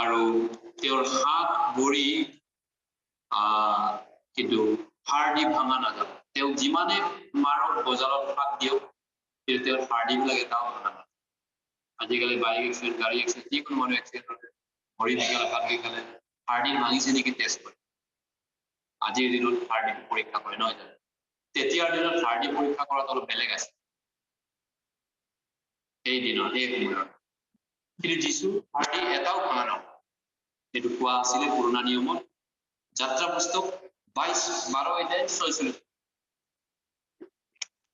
আৰু তেওঁৰ হাত ভৰি কিন্তু হাড় দি ভাঙা নাযাব তেওঁ যিমানে মাৰক বজাৰত হাত দিয়ক তেওঁৰ হাড়বিলাক এটাও ভাঙা নাযাব আজিকালি বাইক এক্সিডেণ্ট গাড়ী এক্সিডেণ্ট যিকোনো মানুহ এক্সিডেণ্ট ভৰি বিকালে হাত বিকালে হাড় ভাঙিছে নেকি টেষ্ট কৰে আজিৰ দিনত হাড় পৰীক্ষা কৰে নহয় জানো তেতিয়াৰ দিনত হাড় পৰীক্ষা কৰাটো অলপ বেলেগ আছে এই দিনত এই সময়ত কিন্তু যিছু হাড় এটাও ভাঙা নহয় এইটো কোৱা আছিলে পুৰণা নিয়মত যাত্ৰা পুস্তক 22:12 অধ্যায় 46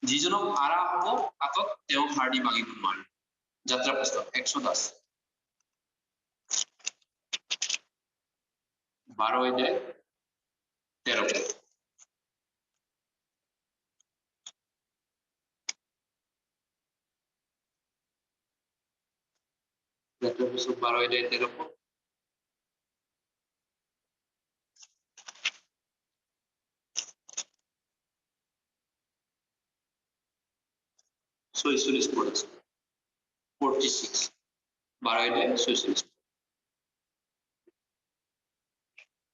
যিজনক আৰা হ'ব হাতত তেওঁ হাড় ভাঙিব নোৱাৰে যাত্ৰা পুস্তক 110 12 অধ্যায় 13 যাত্রা পুস্তক 12 অধ্যায় 13 46 পড়েছে 46 12 অধ্যায় 46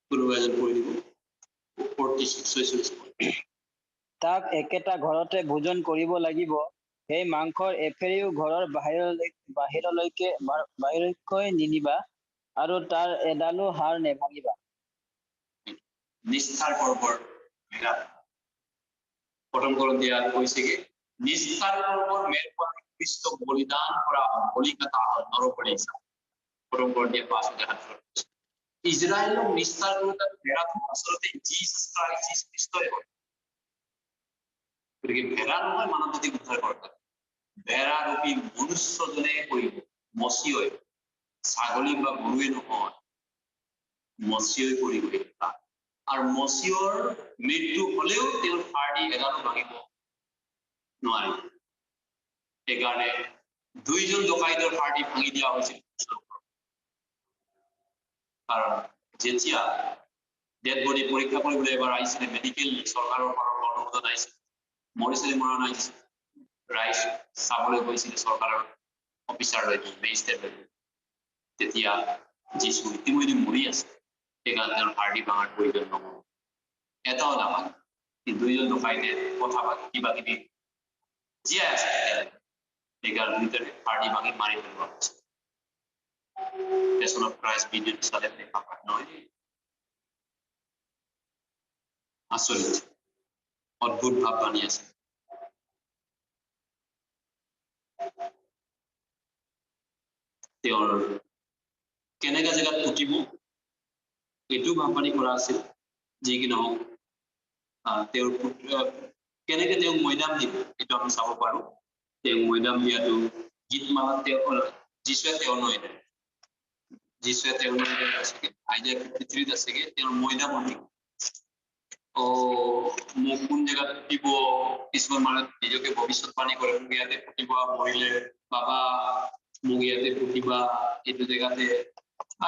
পূর্বায়ন পড়ে দিব 46 তাক একেটা ঘৰতে ভোজন কৰিব লাগিব সেই মাংসৰ এফেৰিও ঘৰৰ বাহিৰলৈকে নিনিবা আৰু তাৰ এডালো হাড় নেভাঙিবা নিষ্ঠাৰ পৰ্বৰ মেলা প্ৰথম কৰন্থিয়াত কৈছে কি নিষ্ঠাৰ পৰ্বৰ মেলপৰা খ্ৰীষ্ট বলিদান কৰা বলিকাতা নৰবলি হিচাপে প্ৰথম কৰন্থিয়া 5:7 ইজৰাইলৰ নিষ্ঠাৰ কৰোঁতে ভেড়াটো আচলতে জিজাছ খ্ৰীষ্টই হয় গতিকে ভেড়া নহয় মানৱ জাতিক উদ্ধাৰ কৰা ভেড়া ৰূপী মনুষ্যজনে কৰিব মচিয়ই ছাগলী বা গৰুৱে নহয় মচিয়ই কৰিব আৰু মচিয়ৰ মৃত্যু হলেও তেওঁৰ হাড় এডালো ভাঙিব নোৱাৰে সেইকাৰণে দুইজন ডকাইতৰ হাড় ভাঙি দিয়া হৈছিল কাৰণ যেতিয়া ডেড বডি পৰীক্ষা কৰিবলৈ এবাৰ আহিছিলে মেডিকেল চৰকাৰৰ পৰা অনুমোদন আহিছিল মৰিছিলে মৰা নাই ৰাইজ চাবলৈ গৈছিলে চৰকাৰৰ অফিচাৰলৈকে মেজিষ্ট্ৰেটলৈকে তেতিয়া যিছু ইতিমধ্যে মৰি আছে সেইকাৰণে তেওঁৰ হাড় ভাঙাৰ প্ৰয়োজন নহ'ব এটাও নাভাঙে দুইজন ডকাইতে কথা পাতি কিবা কিবি জীয়াই আছে সেইকাৰণে দুইটাৰে হাড় ভাঙি মাৰি পেলোৱা হৈছে Passion of Christ video চালে দেখা পায় নহয় আচৰিত অদ্ভুত ভাৱ বাণী আছে তেওঁৰ কেনেকা জেগাত পুতিব এইটো ভাৱ বাণী কৰা আছিল যি কি নহওক তেওঁৰ কেনেকে তেওঁ মৈদাম দিব এইটো আমি চাব পাৰো তেওঁ মৈদাম দিয়াটো গীতমালাত তেওঁ যিশুৱে তেওঁ নহয় যিশুৱে তেওঁ আছে আইডিয়া 53 আছে তেওঁৰ মৈদাম দিব মোক কোন জেগাত দিব কিছুমান মানুহ নিজকে ভৱিষ্যৎবাণী কৰে মোক ইয়াতে পুতিব মৰিলে বাবা মোক ইয়াতে পুতিবা এইটো জেগাতে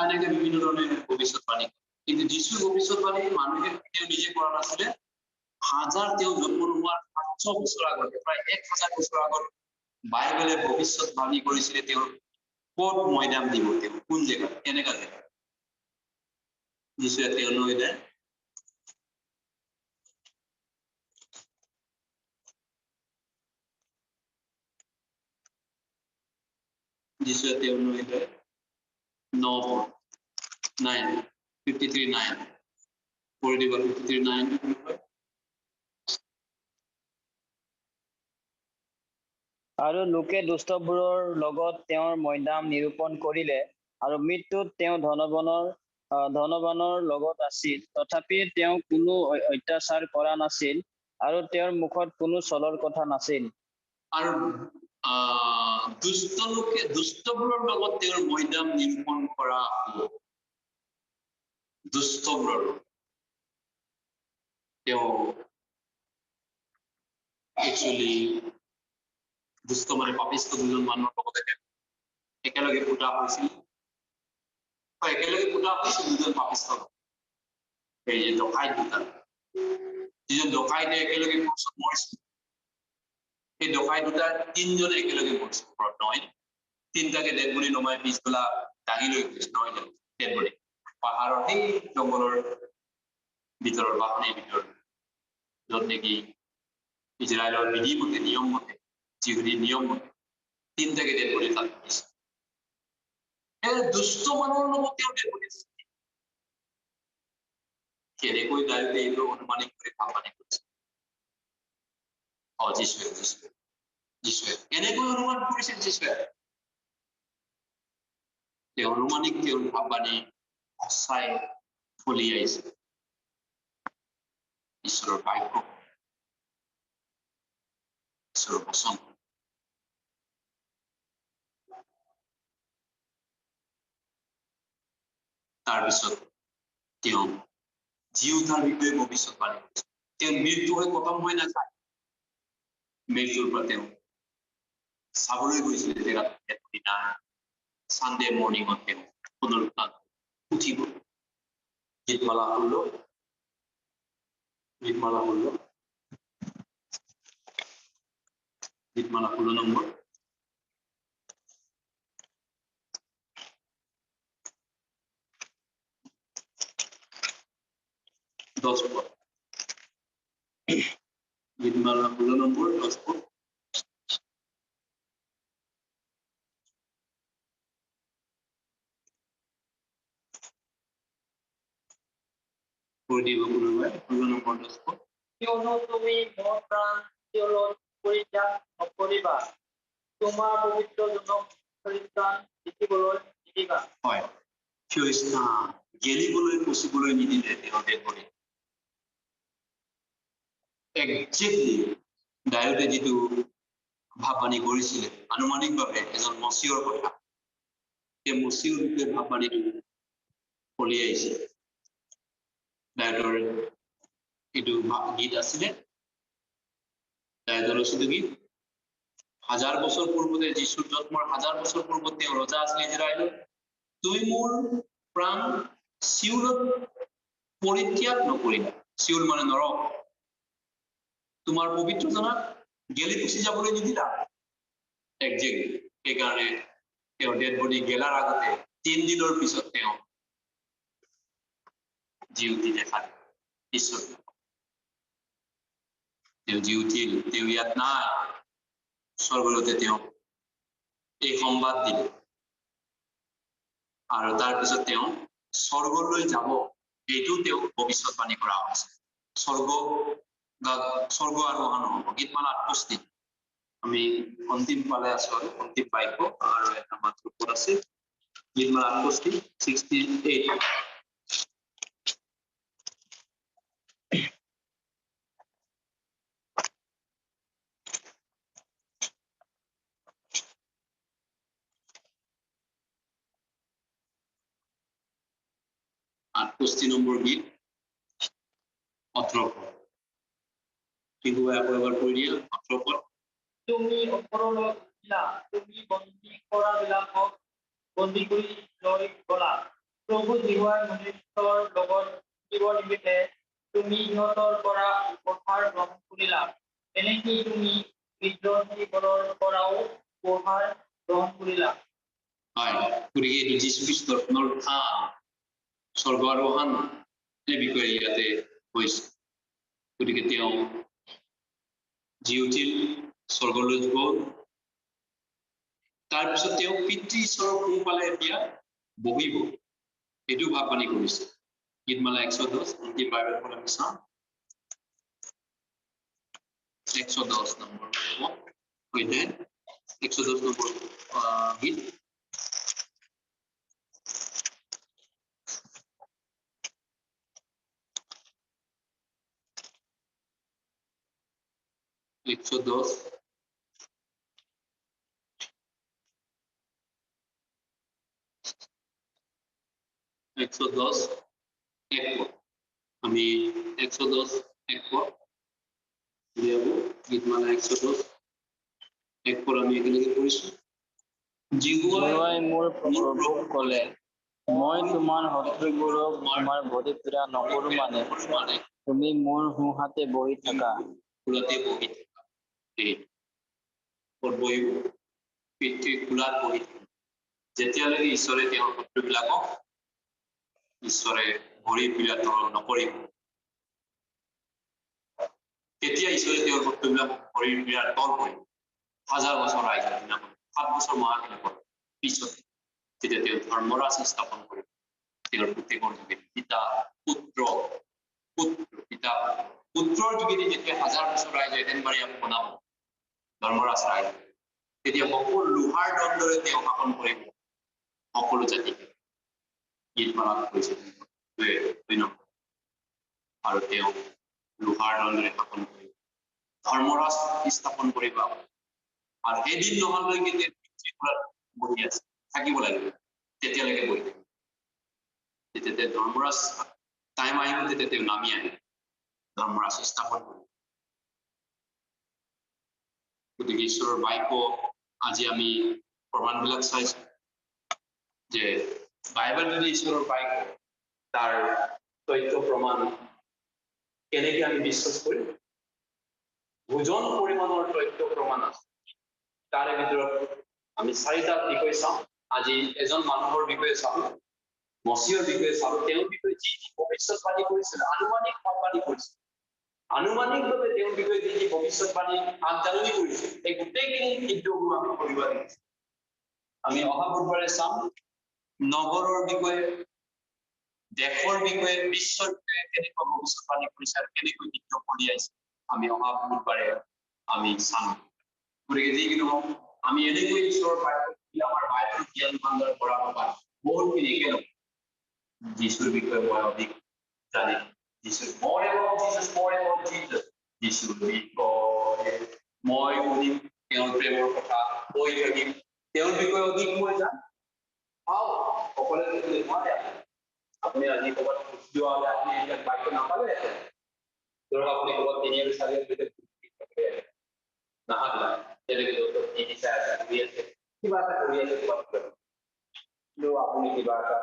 এনেকে বিভিন্ন ধৰণে ভৱিষ্যৎবাণী কিন্তু যিশু ভৱিষ্যৎবাণী মানুহে তেওঁ নিজে কৰা নাছিলে হাজাৰ তেওঁ জন্ম নোহোৱাৰ 500 বছৰ আগতে প্ৰায় 1000 বছৰ আগত বাইবেলে ভৱিষ্যৎবাণী কৰিছিলে তেওঁৰ ক'ত মৈদাম দিব তেওঁ কোন জেগাত কেনেকা জেগাত যিশুৱে তেওঁ লৈ যায় যিশুৱে তেওঁ লৈ যায় 53:9 পঢ়ি দিব 53:9 আৰু লোকে দুষ্টবোৰৰ লগত তেওঁৰ মৈদাম নিৰূপণ কৰিলে আৰু মৃত্যুত তেওঁ ধনৱানৰ লগত আছিল, তথাপি তেওঁ কোনো অত্যাচাৰ কৰা নাছিল আৰু তেওঁৰ মুখত কোনো ছলৰ কথা নাছিল। আৰু দুষ্টবোৰৰ লগত তেওঁৰ মৈদাম নিৰূপণ কৰা হব। দুষ্টবোৰৰ তেওঁ একচুৱেলি দুষ্ট মানে পাপিষ্ট দুজন মানুহৰ লগতে একেলগে ফুটা হৈছিল, একেলগে ফুটা হৈছিল দুজন পাপিষ্ট। এই যে ডকাইত দুটা, যিজন ডকাইতে একেলগে মৰিছিল, সেই ডকাইত দুটা তিনজনে একেলগে মৰিছিল। নহয়, তিনটাকে ডেড বডি নমাই পিছবেলা দাঙি লৈ গৈছিল। নহয় জানো, ডেড বডি পাহাৰৰ সেই জংঘলৰ ভিতৰৰ বাহনিৰ ভিতৰত, য'ত নেকি ইজৰাইলৰ বিধি মতে নিয়ম মতে যিহুদী নিয়ম মতে তিনটাকে ডেড বডি তাত দিছে। দুষ্ট মানুহৰ লগত তেওঁ ডেড বডি আছে। কেনেকৈ দায়িত্ব এইবোৰ অনুমানিক কৰি ভাৱবাণী কৰিছে। যীশুৱে এনেকৈ অনুমান কৰিছিল। যীশুৱে তেওঁ অনুমানিক তেওঁৰ ভাৱবাণী সঁচাই ফলি আহিছে। ঈশ্বৰৰ বাক্য, ঈশ্বৰৰ বচন। তাৰপিছত তেওঁ জীউতাৰ বিষয়ে ভৱিষ্যৎবাণী কৰিছে। তেওঁৰ মৃত্যু হৈ খতম হৈ নাযায়। মৃত্যুৰ পৰা তেওঁ চাবলৈ গৈছিল জেগাত এদিনা চানডে মৰ্ণিঙত তেওঁ পুনৰুত্থান উঠিব। গীতমালা 16, গীতমালা 16, গীতমালা 16 নম্বৰ। গীতমালা 16 নম্বৰ 10 পদ। দিব কোনোবাই 16 নম্বৰ 10 পদ। কিয়নো তুমি মোৰ প্ৰাণ চিৰলৈ পৰিত্যাগ নকৰিবা, তোমাৰ পবিত্ৰজনক পৰিত্ৰাণ দেখিবলৈ নিদিবা। হয়, গেলিবলৈ পচিবলৈ নিদিলে তেওঁ ডেড বডি। একজেক্টলি ডায়োডে যিটো ভাৱবাণী কৰিছিলে আনুমানিকভাৱে এজন মচিহৰ কথা, সেই মচিহৰ বিষয়ে ভাৱবাণীটো ফলি আহিছে। ডায়োডৰ এইটো গীত আছিলে, ডায়োডৰ ৰচিত গীত। 1000 বছৰ পূৰ্বতে, যীশুৰ জন্মৰ 1000 বছৰ পূৰ্বত তেওঁ ৰজা আছিলে ইজৰাইলৰ। তুমি মোৰ প্ৰাণ চিউলত পৰিত্যাগ নকৰিবা। চিউল মানে নৰক। তোমাৰ পবিত্ৰজনক গেলি গুচি যাবলৈ নিদিলা। একজেক্টলি সেইকাৰণে তেওঁ ডেড বডি গেলাৰ আগতে 3 দিনৰ পিছত তেওঁ জি উঠি দেখা ঈশ্বৰ। তেওঁ জি উঠিল, তেওঁ ইয়াত নাই। স্বৰ্গলোকে তেওঁ এই সংবাদ দিলে আৰু তাৰপিছত তেওঁ স্বৰ্গলৈ যাব, এইটো তেওঁ ভৱিষ্যৎবাণী কৰা হৈছে। স্বৰ্গ আৰোহণ হ'ব। গীতমালা 68, আমি অন্তিম পালে আছো আৰু অন্তিম বাক্য আৰু এটা মাত্ৰ পদ আছে। গীতমালা 68, 68। নম্বৰ গীত 18 পদ। কিন্তু আকৌ এবাৰ কৈ দিয়া 18 পদ। তুমি ওপৰলৈ উঠিলা, তুমি বন্দী কৰাবিলাকক বন্দী কৰি লৈ গলা। প্ৰভু যীশুৱাই মনুষ্যৰ লগত থাকিব নিবিতে তুমি সিহঁতৰ পৰা উপহাৰ গ্ৰহণ কৰিলা। এনেকৈ তুমি বিদ্ৰোহীবোৰৰ পৰাও উপহাৰ গ্ৰহণ কৰিলা। হয়, গতিকে এইটো যীশু খ্ৰীষ্টৰ পুনৰুত্থান, স্বৰ্গ আৰোহণ এই বিষয়ে ইয়াতে কৈছে। গতিকে তেওঁ জি উঠিল, স্বৰ্গলৈ গল। তাৰপিছত তেওঁ পিতৃ ঈশ্বৰৰ সোঁফালে এতিয়া বহিব, এইটো ভাৱবাণী কৰিছে। গীতমালা 110, অন্তিম বাইবেল পঢ়ি আমি চাম। 110 নম্বৰ অধ্যায়, 110 নম্বৰ গীত। 110 110 এক পদ আমি 110 এক পদ উলিয়াব গীতমালা 110 এক পদ আমি একেলগে পঢ়িছো জিহুৱাই মোৰ প্ৰভুক ক'লে মই তোমাৰ শত্ৰুবোৰক তোমাৰ ভৰি পীড়া নকৰো মানে তুমি মোৰ সোঁহাতে বহি থাকা কুলতে বহি থকা এই ক'ত বহিব পিতৃৰ কুলাত বহি থকা যেতিয়ালৈকে ঈশ্বৰে তেওঁৰ শত্ৰুবিলাকক ঈশ্বৰে ভৰি পীড়া তল নকৰিব তেতিয়া ঈশ্বৰে তেওঁৰ শত্ৰুবিলাকক ভৰি পীড়া তল কৰিব 1000 বছৰ ৰাইজৰ দিনাখন 7 বছৰ মহাক্লেশৰ পিছতে যেতিয়া তেওঁ ধৰ্মৰাজ স্থাপন কৰিব তেওঁৰ পুতেকৰ যোগেদি পিতা পুত্ৰ পিতা পুত্ৰৰ যোগেদি যেতিয়া 1000 বছৰ ৰাইজে এটেনবাৰী বনাব ধৰ্মৰাজ ৰাইজ তেতিয়া সকলো লোহাৰ দণ্ডৰে তেওঁ শাসন কৰিব সকলো জাতিকে গীতমালাত কৈছে 2 নম্বৰ আৰু তেওঁ লোহাৰ দণ্ডৰে শাসন কৰিব ধৰ্মৰাজ স্থাপন কৰিব আৰু এদিন নহলৈকে তেওঁ বহি আছে থাকিব লাগিব তেতিয়ালৈকে বহি থাকিব তেতিয়া ধৰ্মৰাজ টাইম আহিব তেতিয়া তেওঁ নামি আহিব ধৰ্মৰাজ স্থাপন কৰিব গতিকে ঈশ্বৰৰ বাক্য আজি আমি প্ৰমাণবিলাক চাইছো যে বাইবেল যদি ঈশ্বৰৰ বাক্য তাৰ তথ্য প্ৰমাণ কেনেকৈ আমি বিশ্বাস কৰিম ভোজন পৰিমাণৰ তথ্য প্ৰমাণ আছে তাৰে ভিতৰত আমি 4টা বিষয় চাওঁ আজি এজন মানুহৰ বিষয়ে চাওঁ মচিহৰ বিষয়ে চাওঁ তেওঁৰ বিষয়ে যি ভৱিষ্যৎবাণী কৰিছিল আনুমানিক ভাৱবাণী কৰিছিল আনুমানিকভাৱে তেওঁৰ বিষয়ে যি ভৱিষ্যৎবাণী আগজাননী কৰিছিল এই গোটেইখিনি বিদ্ৰোহবোৰ আমি কৰিব লাগিব আমি অহা বুধবাৰে চাম নগৰৰ বিষয়ে দেশৰ বিষয়ে বিশ্বৰ বিষয়ে কেনেকৈ ভৱিষ্যৎবাণী কৰিছে আৰু কেনেকৈ বিদ্ৰোহ কঢ়িয়াইছে আমি অহা বুধবাৰে আমি চাম গতিকে যি কি নহওক আমি এনেকৈ ঈশ্বৰৰ বাক্য আমাৰ বাইবেল জ্ঞান ভাণ্ডাৰ পৰা পাবা বহুতখিনি একেলগে যীশুৰ বিষয়ে মই অধিক জানিম Jesus, more about Jesus, Jesus বিষয়ে মই শুনিম তেওঁৰ প্ৰেমৰ কথা কৈ থাকিম তেওঁৰ বিষয়ে অধিক মই জান সকলোৱে নোৱাৰে আপুনি আজি ক'ৰবাত যোৱা হ'লে আপুনি এতিয়া বাক্য নাপালে ধৰক আপুনি ক'ৰবাত 3 আৰু 4 নাহাগলা তেনেকৈ তিনি চাই আছে কিবা এটা কৰি আছে কিন্তু আপুনি কিবা এটা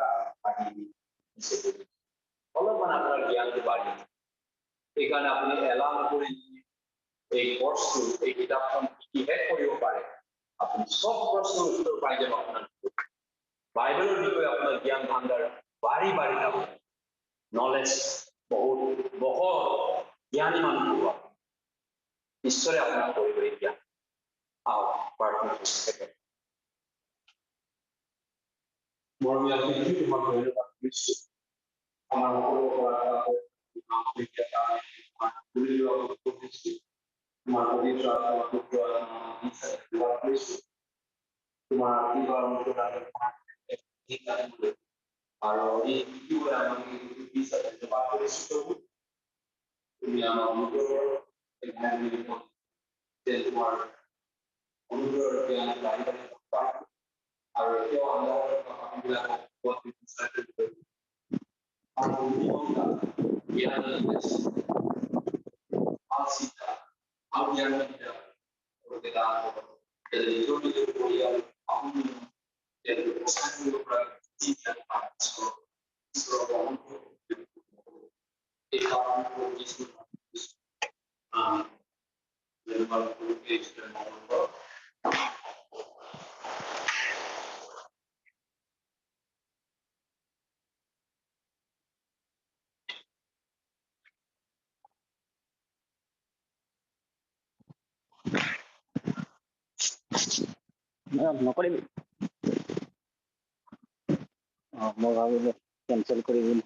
আহি অলপমান আপোনাৰ জ্ঞানটো বাঢ়ি সেইকাৰণে আপুনি এলাহ নকৰি এই কোৰ্সটো এই কিতাপখন শেষ কৰিব পাৰে আপুনি সব প্ৰশ্নৰ উত্তৰ পাই যাব আপোনাৰ বাইবেলৰ বিষয়ে আপোনাৰ জ্ঞান ভাণ্ডাৰ বাঢ়ি যাব নলেজ বহুত জ্ঞানী মানুহ হ'ব ঈশ্বৰে আপোনাক কৰিব এতিয়া প্ৰাৰ্থনা কৰিছে মৰমীয়া পিতৃ তোমাক ধন্যবাদ দিছোঁ আমাৰ সকলো তোমাৰ পবিত্ৰ তোমাৰ আৰু এই ভিডিঅ'ৰে আমাকে ধন্যবাদ কৰিছোঁ তুমি আমাৰ অনুগ্ৰহৰ তোমাৰ অনুগ্ৰহৰ জ্ঞান বাঢ়ি আৰু এতিয়াও নকৰিবি মই ভাবিলো কেঞ্চেল কৰি দিম